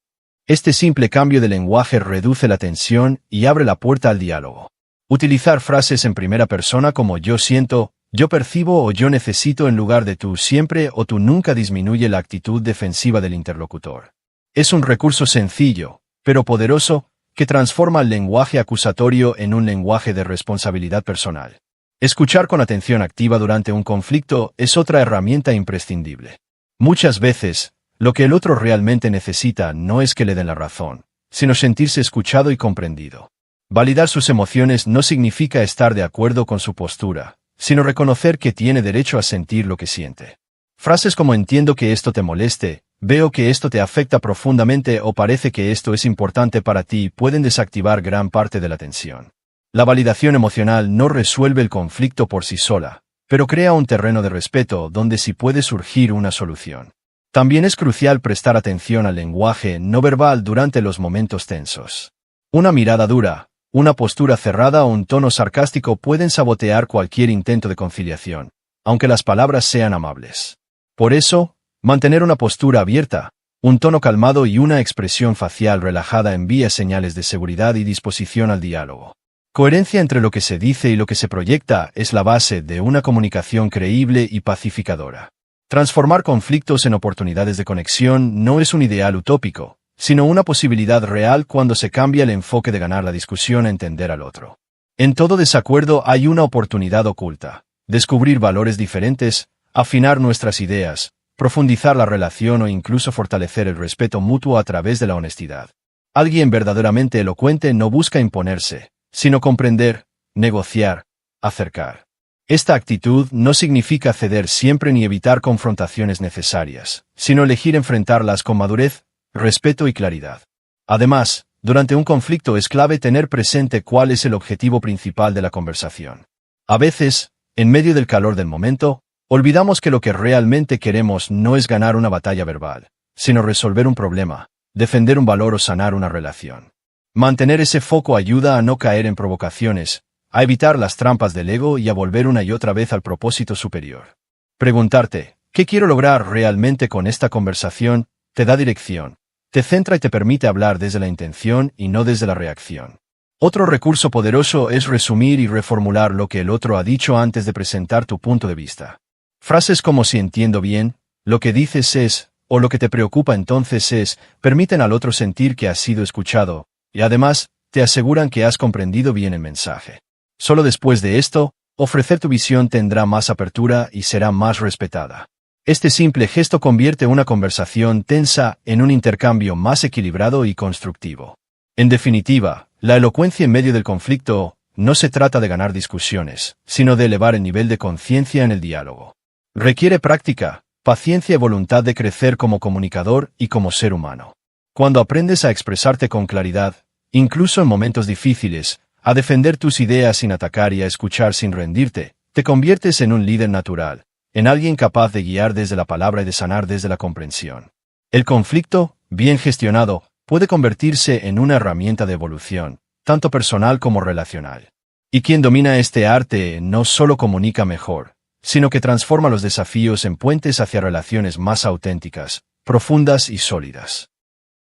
Este simple cambio de lenguaje reduce la tensión y abre la puerta al diálogo. Utilizar frases en primera persona como yo siento, yo percibo o yo necesito en lugar de tú siempre o tú nunca disminuye la actitud defensiva del interlocutor. Es un recurso sencillo, pero poderoso, que transforma el lenguaje acusatorio en un lenguaje de responsabilidad personal. Escuchar con atención activa durante un conflicto es otra herramienta imprescindible. Muchas veces, lo que el otro realmente necesita no es que le den la razón, sino sentirse escuchado y comprendido. Validar sus emociones no significa estar de acuerdo con su postura, sino reconocer que tiene derecho a sentir lo que siente. Frases como entiendo que esto te moleste, veo que esto te afecta profundamente o parece que esto es importante para ti pueden desactivar gran parte de la tensión. La validación emocional no resuelve el conflicto por sí sola, pero crea un terreno de respeto donde sí puede surgir una solución. También es crucial prestar atención al lenguaje no verbal durante los momentos tensos. Una mirada dura, Una postura cerrada o un tono sarcástico pueden sabotear cualquier intento de conciliación, aunque las palabras sean amables. Por eso, mantener una postura abierta, un tono calmado y una expresión facial relajada envía señales de seguridad y disposición al diálogo. Coherencia entre lo que se dice y lo que se proyecta es la base de una comunicación creíble y pacificadora. Transformar conflictos en oportunidades de conexión no es un ideal utópico, sino una posibilidad real cuando se cambia el enfoque de ganar la discusión a entender al otro. En todo desacuerdo hay una oportunidad oculta: descubrir valores diferentes, afinar nuestras ideas, profundizar la relación o incluso fortalecer el respeto mutuo a través de la honestidad. Alguien verdaderamente elocuente no busca imponerse, sino comprender, negociar, acercar. Esta actitud no significa ceder siempre ni evitar confrontaciones necesarias, sino elegir enfrentarlas con madurez, respeto y claridad. Además, durante un conflicto es clave tener presente cuál es el objetivo principal de la conversación. A veces, en medio del calor del momento, olvidamos que lo que realmente queremos no es ganar una batalla verbal, sino resolver un problema, defender un valor o sanar una relación. Mantener ese foco ayuda a no caer en provocaciones, a evitar las trampas del ego y a volver una y otra vez al propósito superior. Preguntarte, ¿qué quiero lograr realmente con esta conversación?, te da dirección, te centra y te permite hablar desde la intención y no desde la reacción. Otro recurso poderoso es resumir y reformular lo que el otro ha dicho antes de presentar tu punto de vista. Frases como "si entiendo bien", "lo que dices es", o "lo que te preocupa entonces es", permiten al otro sentir que has sido escuchado, y además, te aseguran que has comprendido bien el mensaje. Solo después de esto, ofrecer tu visión tendrá más apertura y será más respetada. Este simple gesto convierte una conversación tensa en un intercambio más equilibrado y constructivo. En definitiva, la elocuencia en medio del conflicto no se trata de ganar discusiones, sino de elevar el nivel de conciencia en el diálogo. Requiere práctica, paciencia y voluntad de crecer como comunicador y como ser humano. Cuando aprendes a expresarte con claridad, incluso en momentos difíciles, a defender tus ideas sin atacar y a escuchar sin rendirte, te conviertes en un líder natural, en alguien capaz de guiar desde la palabra y de sanar desde la comprensión. El conflicto, bien gestionado, puede convertirse en una herramienta de evolución, tanto personal como relacional. Y quien domina este arte no solo comunica mejor, sino que transforma los desafíos en puentes hacia relaciones más auténticas, profundas y sólidas.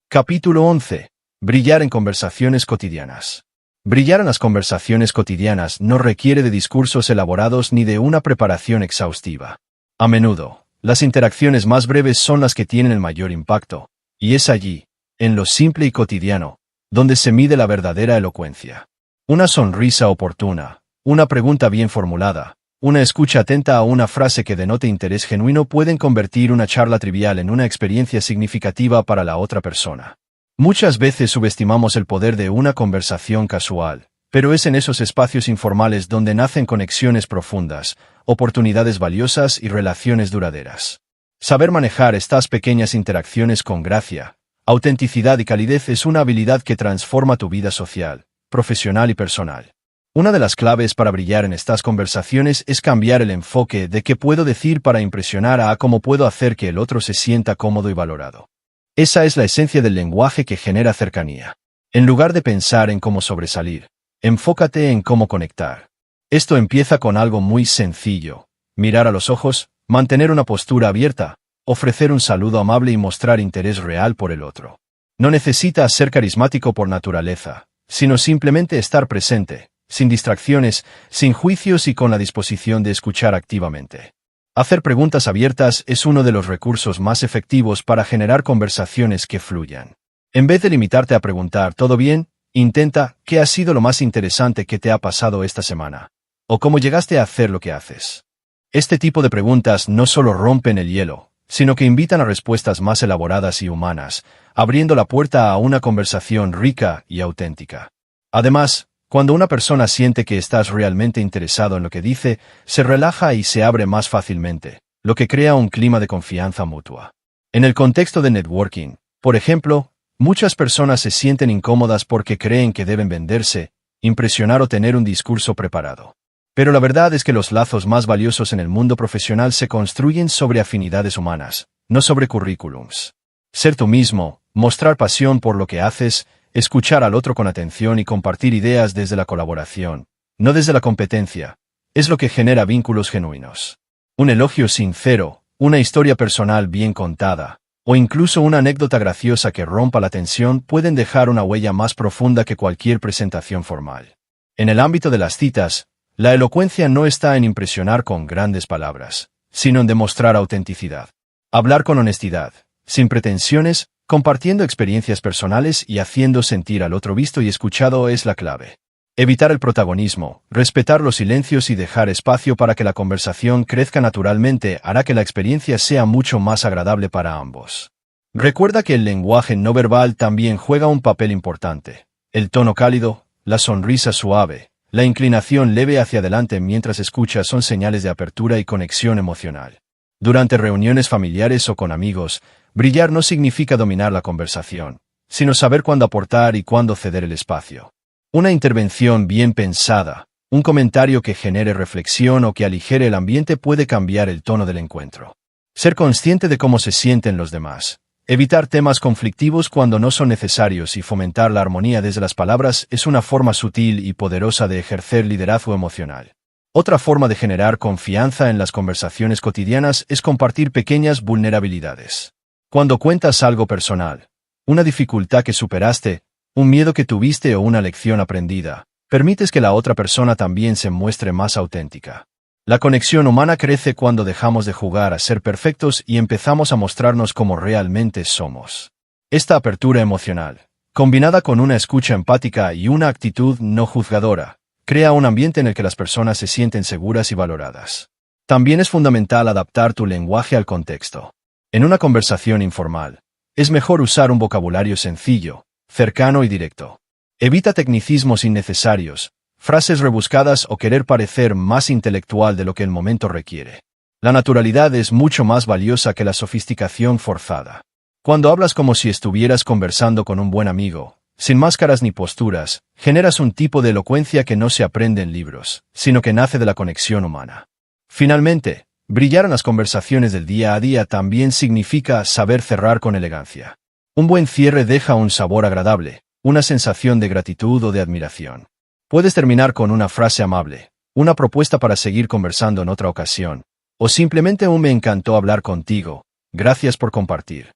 Capítulo 11. Brillar en conversaciones cotidianas. Brillar en las conversaciones cotidianas no requiere de discursos elaborados ni de una preparación exhaustiva. A menudo, las interacciones más breves son las que tienen el mayor impacto, y es allí, en lo simple y cotidiano, donde se mide la verdadera elocuencia. Una sonrisa oportuna, una pregunta bien formulada, una escucha atenta a una frase que denote interés genuino pueden convertir una charla trivial en una experiencia significativa para la otra persona. Muchas veces subestimamos el poder de una conversación casual, pero es en esos espacios informales donde nacen conexiones profundas, oportunidades valiosas y relaciones duraderas. Saber manejar estas pequeñas interacciones con gracia, autenticidad y calidez es una habilidad que transforma tu vida social, profesional y personal. Una de las claves para brillar en estas conversaciones es cambiar el enfoque de qué puedo decir para impresionar a cómo puedo hacer que el otro se sienta cómodo y valorado. Esa es la esencia del lenguaje que genera cercanía. En lugar de pensar en cómo sobresalir, enfócate en cómo conectar. Esto empieza con algo muy sencillo: mirar a los ojos, mantener una postura abierta, ofrecer un saludo amable y mostrar interés real por el otro. No necesitas ser carismático por naturaleza, sino simplemente estar presente, sin distracciones, sin juicios y con la disposición de escuchar activamente. Hacer preguntas abiertas es uno de los recursos más efectivos para generar conversaciones que fluyan. En vez de limitarte a preguntar ¿todo bien?, intenta ¿qué ha sido lo más interesante que te ha pasado esta semana? ¿O cómo llegaste a hacer lo que haces? Este tipo de preguntas no solo rompen el hielo, sino que invitan a respuestas más elaboradas y humanas, abriendo la puerta a una conversación rica y auténtica. Además, cuando una persona siente que estás realmente interesado en lo que dice, se relaja y se abre más fácilmente, lo que crea un clima de confianza mutua. En el contexto de networking, por ejemplo, muchas personas se sienten incómodas porque creen que deben venderse, impresionar o tener un discurso preparado. Pero la verdad es que los lazos más valiosos en el mundo profesional se construyen sobre afinidades humanas, no sobre currículums. Ser tú mismo, mostrar pasión por lo que haces, escuchar al otro con atención y compartir ideas desde la colaboración, no desde la competencia, es lo que genera vínculos genuinos. Un elogio sincero, una historia personal bien contada, o incluso una anécdota graciosa que rompa la tensión pueden dejar una huella más profunda que cualquier presentación formal. En el ámbito de las citas, la elocuencia no está en impresionar con grandes palabras, sino en demostrar autenticidad. Hablar con honestidad, sin pretensiones, compartiendo experiencias personales y haciendo sentir al otro visto y escuchado es la clave. Evitar el protagonismo, respetar los silencios y dejar espacio para que la conversación crezca naturalmente hará que la experiencia sea mucho más agradable para ambos. Recuerda que el lenguaje no verbal también juega un papel importante. El tono cálido, la sonrisa suave, la inclinación leve hacia adelante mientras escuchas son señales de apertura y conexión emocional. Durante reuniones familiares o con amigos, brillar no significa dominar la conversación, sino saber cuándo aportar y cuándo ceder el espacio. Una intervención bien pensada, un comentario que genere reflexión o que aligere el ambiente puede cambiar el tono del encuentro. Ser consciente de cómo se sienten los demás, evitar temas conflictivos cuando no son necesarios y fomentar la armonía desde las palabras es una forma sutil y poderosa de ejercer liderazgo emocional. Otra forma de generar confianza en las conversaciones cotidianas es compartir pequeñas vulnerabilidades. Cuando cuentas algo personal, una dificultad que superaste, un miedo que tuviste o una lección aprendida, permites que la otra persona también se muestre más auténtica. La conexión humana crece cuando dejamos de jugar a ser perfectos y empezamos a mostrarnos como realmente somos. Esta apertura emocional, combinada con una escucha empática y una actitud no juzgadora, crea un ambiente en el que las personas se sienten seguras y valoradas. También es fundamental adaptar tu lenguaje al contexto. En una conversación informal, es mejor usar un vocabulario sencillo, cercano y directo. Evita tecnicismos innecesarios, frases rebuscadas o querer parecer más intelectual de lo que el momento requiere. La naturalidad es mucho más valiosa que la sofisticación forzada. Cuando hablas como si estuvieras conversando con un buen amigo, sin máscaras ni posturas, generas un tipo de elocuencia que no se aprende en libros, sino que nace de la conexión humana. Finalmente, brillar en las conversaciones del día a día también significa saber cerrar con elegancia. Un buen cierre deja un sabor agradable, una sensación de gratitud o de admiración. Puedes terminar con una frase amable, una propuesta para seguir conversando en otra ocasión, o simplemente un me encantó hablar contigo, gracias por compartir.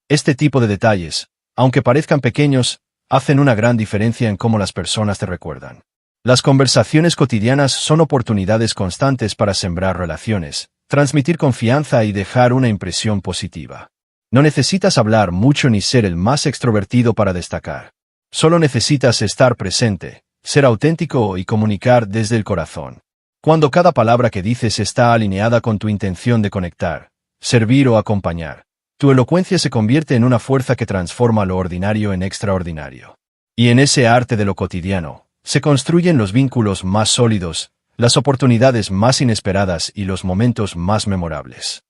Este tipo de detalles, aunque parezcan pequeños, hacen una gran diferencia en cómo las personas te recuerdan. Las conversaciones cotidianas son oportunidades constantes para sembrar relaciones, transmitir confianza y dejar una impresión positiva. No necesitas hablar mucho ni ser el más extrovertido para destacar. Solo necesitas estar presente, ser auténtico y comunicar desde el corazón. Cuando cada palabra que dices está alineada con tu intención de conectar, servir o acompañar, tu elocuencia se convierte en una fuerza que transforma lo ordinario en extraordinario. Y en ese arte de lo cotidiano, se construyen los vínculos más sólidos, las oportunidades más inesperadas y los momentos más memorables.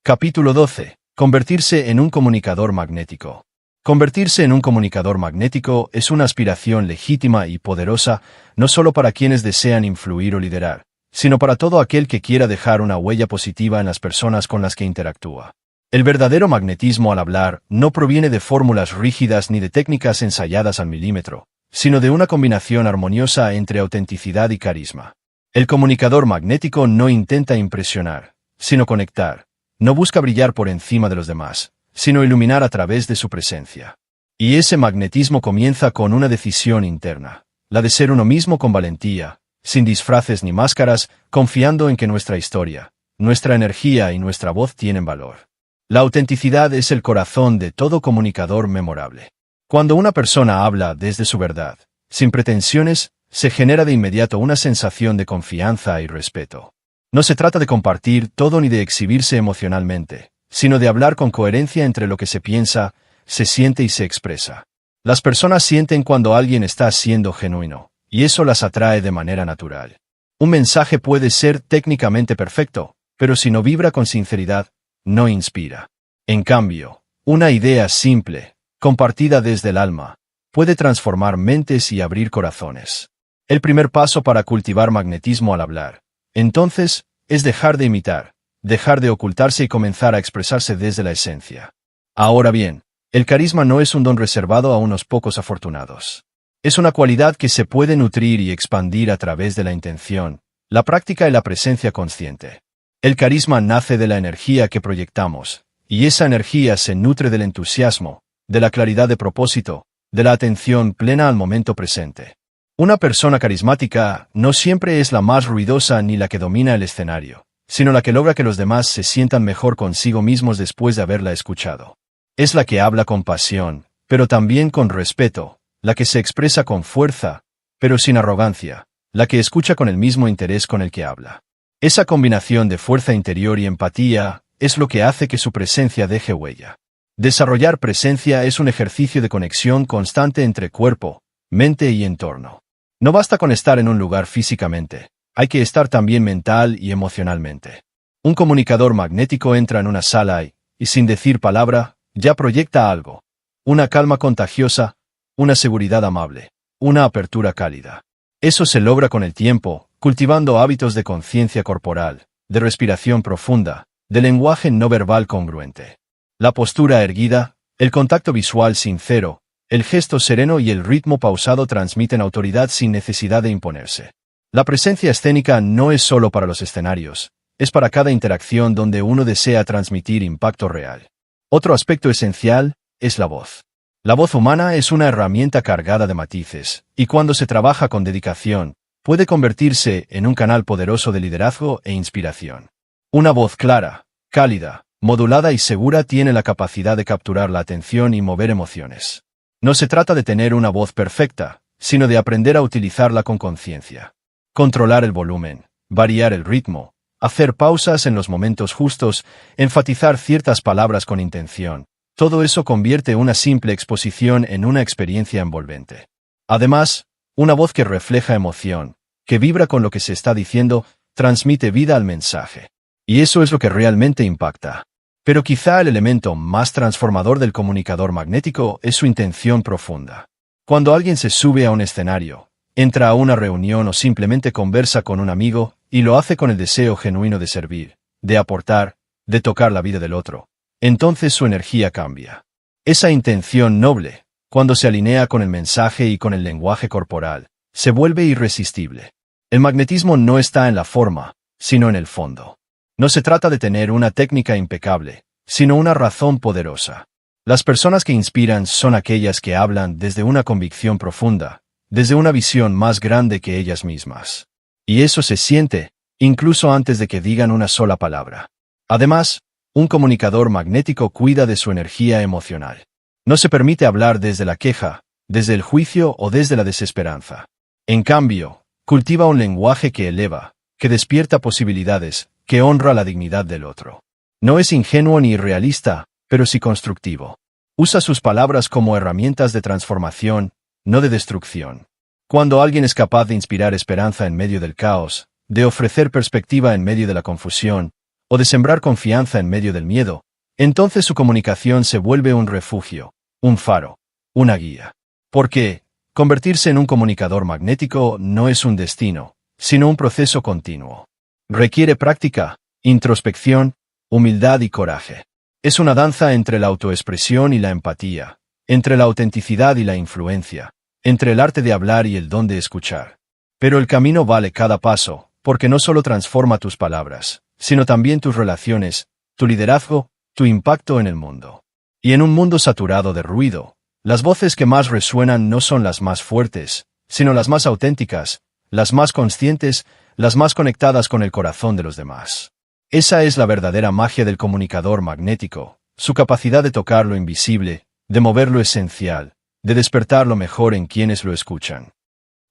Capítulo 12. Convertirse en un comunicador magnético. Convertirse en un comunicador magnético es una aspiración legítima y poderosa, no solo para quienes desean influir o liderar, sino para todo aquel que quiera dejar una huella positiva en las personas con las que interactúa. El verdadero magnetismo al hablar no proviene de fórmulas rígidas ni de técnicas ensayadas al milímetro, sino de una combinación armoniosa entre autenticidad y carisma. El comunicador magnético no intenta impresionar, sino conectar. No busca brillar por encima de los demás, sino iluminar a través de su presencia. Y ese magnetismo comienza con una decisión interna, la de ser uno mismo con valentía, sin disfraces ni máscaras, confiando en que nuestra historia, nuestra energía y nuestra voz tienen valor. La autenticidad es el corazón de todo comunicador memorable. Cuando una persona habla desde su verdad, sin pretensiones, se genera de inmediato una sensación de confianza y respeto. No se trata de compartir todo ni de exhibirse emocionalmente, sino de hablar con coherencia entre lo que se piensa, se siente y se expresa. Las personas sienten cuando alguien está siendo genuino, y eso las atrae de manera natural. Un mensaje puede ser técnicamente perfecto, pero si no vibra con sinceridad, no inspira. En cambio, una idea simple, compartida desde el alma, puede transformar mentes y abrir corazones. El primer paso para cultivar magnetismo al hablar, entonces, es dejar de imitar, dejar de ocultarse y comenzar a expresarse desde la esencia. Ahora bien, El carisma no es un don reservado a unos pocos afortunados. Es una cualidad que se puede nutrir y expandir a través de la intención, la práctica y la presencia consciente. El carisma nace de la energía que proyectamos, y esa energía se nutre del entusiasmo, de la claridad de propósito, de la atención plena al momento presente. Una persona carismática no siempre es la más ruidosa ni la que domina el escenario, sino la que logra que los demás se sientan mejor consigo mismos después de haberla escuchado. Es la que habla con pasión, pero también con respeto, la que se expresa con fuerza, pero sin arrogancia, la que escucha con el mismo interés con el que habla. Esa combinación de fuerza interior y empatía es lo que hace que su presencia deje huella. Desarrollar presencia es un ejercicio de conexión constante entre cuerpo, mente y entorno. No basta con estar en un lugar físicamente, hay que estar también mental y emocionalmente. Un comunicador magnético entra en una sala y sin decir palabra, ya proyecta algo. Una calma contagiosa, una seguridad amable, una apertura cálida. Eso se logra con el tiempo, cultivando hábitos de conciencia corporal, de respiración profunda, de lenguaje no verbal congruente. La postura erguida, el contacto visual sincero, el gesto sereno y el ritmo pausado transmiten autoridad sin necesidad de imponerse. La presencia escénica no es solo para los escenarios, es para cada interacción donde uno desea transmitir impacto real. Otro aspecto esencial es la voz. La voz humana es una herramienta cargada de matices, y cuando se trabaja con dedicación, puede convertirse en un canal poderoso de liderazgo e inspiración. Una voz clara, cálida, modulada y segura tiene la capacidad de capturar la atención y mover emociones. No se trata de tener una voz perfecta, sino de aprender a utilizarla con conciencia. Controlar el volumen, variar el ritmo, hacer pausas en los momentos justos, enfatizar ciertas palabras con intención. Todo eso convierte una simple exposición en una experiencia envolvente. Además, una voz que refleja emoción, que vibra con lo que se está diciendo, transmite vida al mensaje. Y eso es lo que realmente impacta. Pero quizá el elemento más transformador del comunicador magnético es su intención profunda. Cuando alguien se sube a un escenario, entra a una reunión o simplemente conversa con un amigo, y lo hace con el deseo genuino de servir, de aportar, de tocar la vida del otro, entonces su energía cambia. Esa intención noble, cuando se alinea con el mensaje y con el lenguaje corporal, se vuelve irresistible. El magnetismo no está en la forma, sino en el fondo. No se trata de tener una técnica impecable, sino una razón poderosa. Las personas que inspiran son aquellas que hablan desde una convicción profunda, desde una visión más grande que ellas mismas. Y eso se siente, incluso antes de que digan una sola palabra. Además, un comunicador magnético cuida de su energía emocional. No se permite hablar desde la queja, desde el juicio o desde la desesperanza. En cambio, cultiva un lenguaje que eleva, que despierta posibilidades, que honra la dignidad del otro. No es ingenuo ni irrealista, pero sí constructivo. Usa sus palabras como herramientas de transformación, no de destrucción. Cuando alguien es capaz de inspirar esperanza en medio del caos, de ofrecer perspectiva en medio de la confusión, o de sembrar confianza en medio del miedo, entonces su comunicación se vuelve un refugio, un faro, una guía. Porque convertirse en un comunicador magnético no es un destino, sino un proceso continuo. Requiere práctica, introspección, humildad y coraje. Es una danza entre la autoexpresión y la empatía, entre la autenticidad y la influencia, entre el arte de hablar y el don de escuchar. Pero el camino vale cada paso, porque no solo transforma tus palabras, sino también tus relaciones, tu liderazgo, tu impacto en el mundo. Y en un mundo saturado de ruido, las voces que más resuenan no son las más fuertes, sino las más auténticas, las más conscientes, las más conectadas con el corazón de los demás. Esa es la verdadera magia del comunicador magnético, su capacidad de tocar lo invisible, de mover lo esencial, de despertar lo mejor en quienes lo escuchan.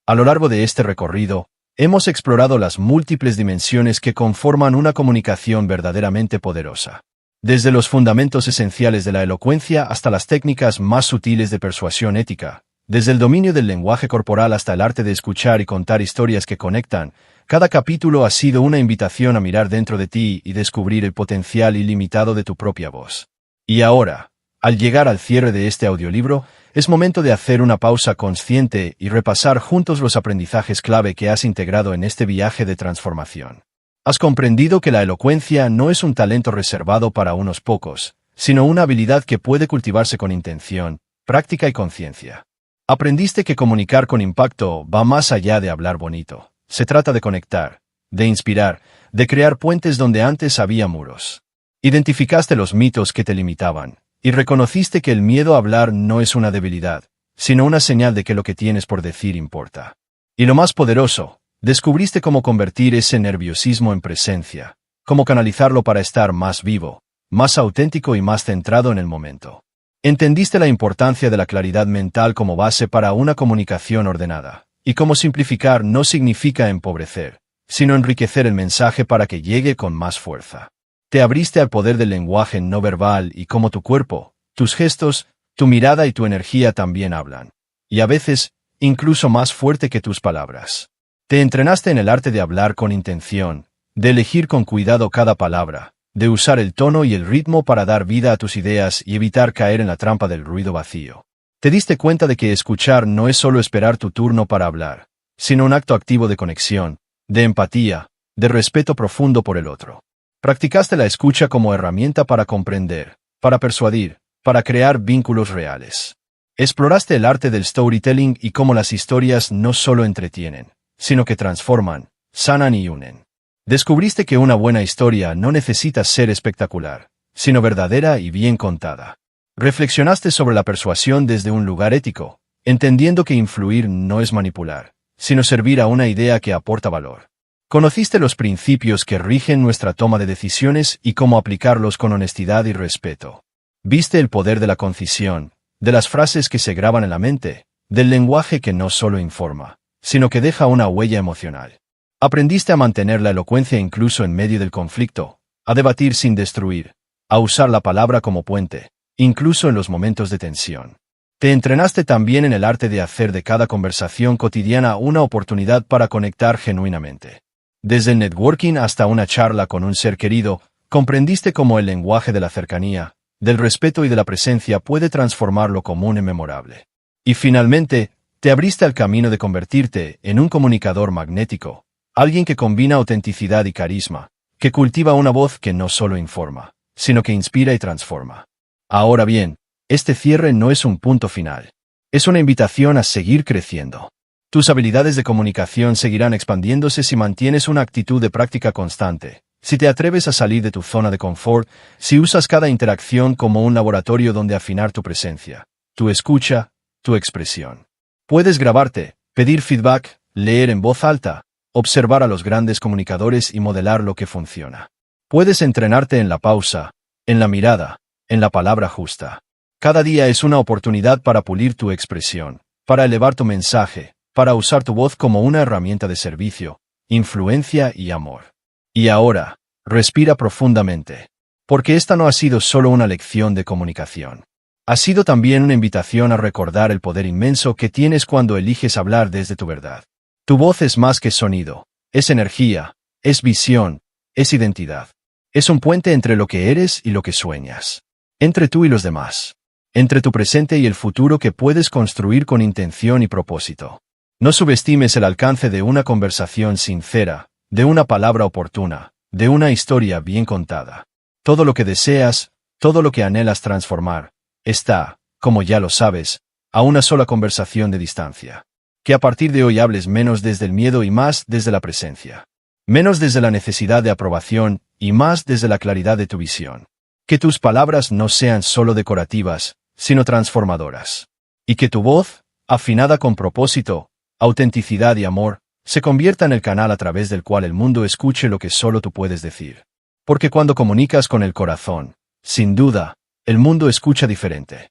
A lo largo de este recorrido, hemos explorado las múltiples dimensiones que conforman una comunicación verdaderamente poderosa. Desde los fundamentos esenciales de la elocuencia hasta las técnicas más sutiles de persuasión ética, desde el dominio del lenguaje corporal hasta el arte de escuchar y contar historias que conectan, cada capítulo ha sido una invitación a mirar dentro de ti y descubrir el potencial ilimitado de tu propia voz. Y ahora, al llegar al cierre de este audiolibro, es momento de hacer una pausa consciente y repasar juntos los aprendizajes clave que has integrado en este viaje de transformación. Has comprendido que la elocuencia no es un talento reservado para unos pocos, sino una habilidad que puede cultivarse con intención, práctica y conciencia. Aprendiste que comunicar con impacto va más allá de hablar bonito. Se trata de conectar, de inspirar, de crear puentes donde antes había muros. Identificaste los mitos que te limitaban, y reconociste que el miedo a hablar no es una debilidad, sino una señal de que lo que tienes por decir importa. Y lo más poderoso, descubriste cómo convertir ese nerviosismo en presencia, cómo canalizarlo para estar más vivo, más auténtico y más centrado en el momento. Entendiste la importancia de la claridad mental como base para una comunicación ordenada, y cómo simplificar no significa empobrecer, sino enriquecer el mensaje para que llegue con más fuerza. Te abriste al poder del lenguaje no verbal y cómo tu cuerpo, tus gestos, tu mirada y tu energía también hablan. Y a veces, incluso más fuerte que tus palabras. Te entrenaste en el arte de hablar con intención, de elegir con cuidado cada palabra, de usar el tono y el ritmo para dar vida a tus ideas y evitar caer en la trampa del ruido vacío. Te diste cuenta de que escuchar no es solo esperar tu turno para hablar, sino un acto activo de conexión, de empatía, de respeto profundo por el otro. Practicaste la escucha como herramienta para comprender, para persuadir, para crear vínculos reales. Exploraste el arte del storytelling y cómo las historias no solo entretienen, sino que transforman, sanan y unen. Descubriste que una buena historia no necesita ser espectacular, sino verdadera y bien contada. Reflexionaste sobre la persuasión desde un lugar ético, entendiendo que influir no es manipular, sino servir a una idea que aporta valor. Conociste los principios que rigen nuestra toma de decisiones y cómo aplicarlos con honestidad y respeto. Viste el poder de la concisión, de las frases que se graban en la mente, del lenguaje que no solo informa, sino que deja una huella emocional. Aprendiste a mantener la elocuencia incluso en medio del conflicto, a debatir sin destruir, a usar la palabra como puente, incluso en los momentos de tensión. Te entrenaste también en el arte de hacer de cada conversación cotidiana una oportunidad para conectar genuinamente. Desde el networking hasta una charla con un ser querido, comprendiste cómo el lenguaje de la cercanía, del respeto y de la presencia puede transformar lo común en memorable. Y finalmente, te abriste al camino de convertirte en un comunicador magnético, alguien que combina autenticidad y carisma, que cultiva una voz que no solo informa, sino que inspira y transforma. Ahora bien, este cierre no es un punto final. Es una invitación a seguir creciendo. Tus habilidades de comunicación seguirán expandiéndose si mantienes una actitud de práctica constante, si te atreves a salir de tu zona de confort, si usas cada interacción como un laboratorio donde afinar tu presencia, tu escucha, tu expresión. Puedes grabarte, pedir feedback, leer en voz alta, observar a los grandes comunicadores y modelar lo que funciona. Puedes entrenarte en la pausa, en la mirada, en la palabra justa. Cada día es una oportunidad para pulir tu expresión, para elevar tu mensaje, para usar tu voz como una herramienta de servicio, influencia y amor. Y ahora, respira profundamente. Porque esta no ha sido solo una lección de comunicación. Ha sido también una invitación a recordar el poder inmenso que tienes cuando eliges hablar desde tu verdad. Tu voz es más que sonido, es energía, es visión, es identidad. Es un puente entre lo que eres y lo que sueñas. Entre tú y los demás. Entre tu presente y el futuro que puedes construir con intención y propósito. No subestimes el alcance de una conversación sincera, de una palabra oportuna, de una historia bien contada. Todo lo que deseas, todo lo que anhelas transformar, está, como ya lo sabes, a una sola conversación de distancia. Que a partir de hoy hables menos desde el miedo y más desde la presencia. Menos desde la necesidad de aprobación y más desde la claridad de tu visión. Que tus palabras no sean solo decorativas, sino transformadoras. Y que tu voz, afinada con propósito, autenticidad y amor, se convierta en el canal a través del cual el mundo escuche lo que solo tú puedes decir. Porque cuando comunicas con el corazón, sin duda, el mundo escucha diferente.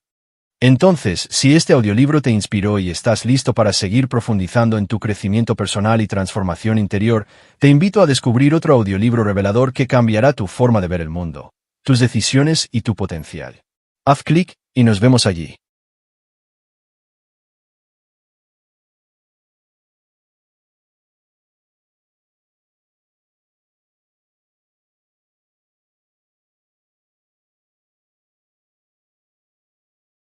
Entonces, si este audiolibro te inspiró y estás listo para seguir profundizando en tu crecimiento personal y transformación interior, te invito a descubrir otro audiolibro revelador que cambiará tu forma de ver el mundo, tus decisiones y tu potencial. Haz clic y nos vemos allí.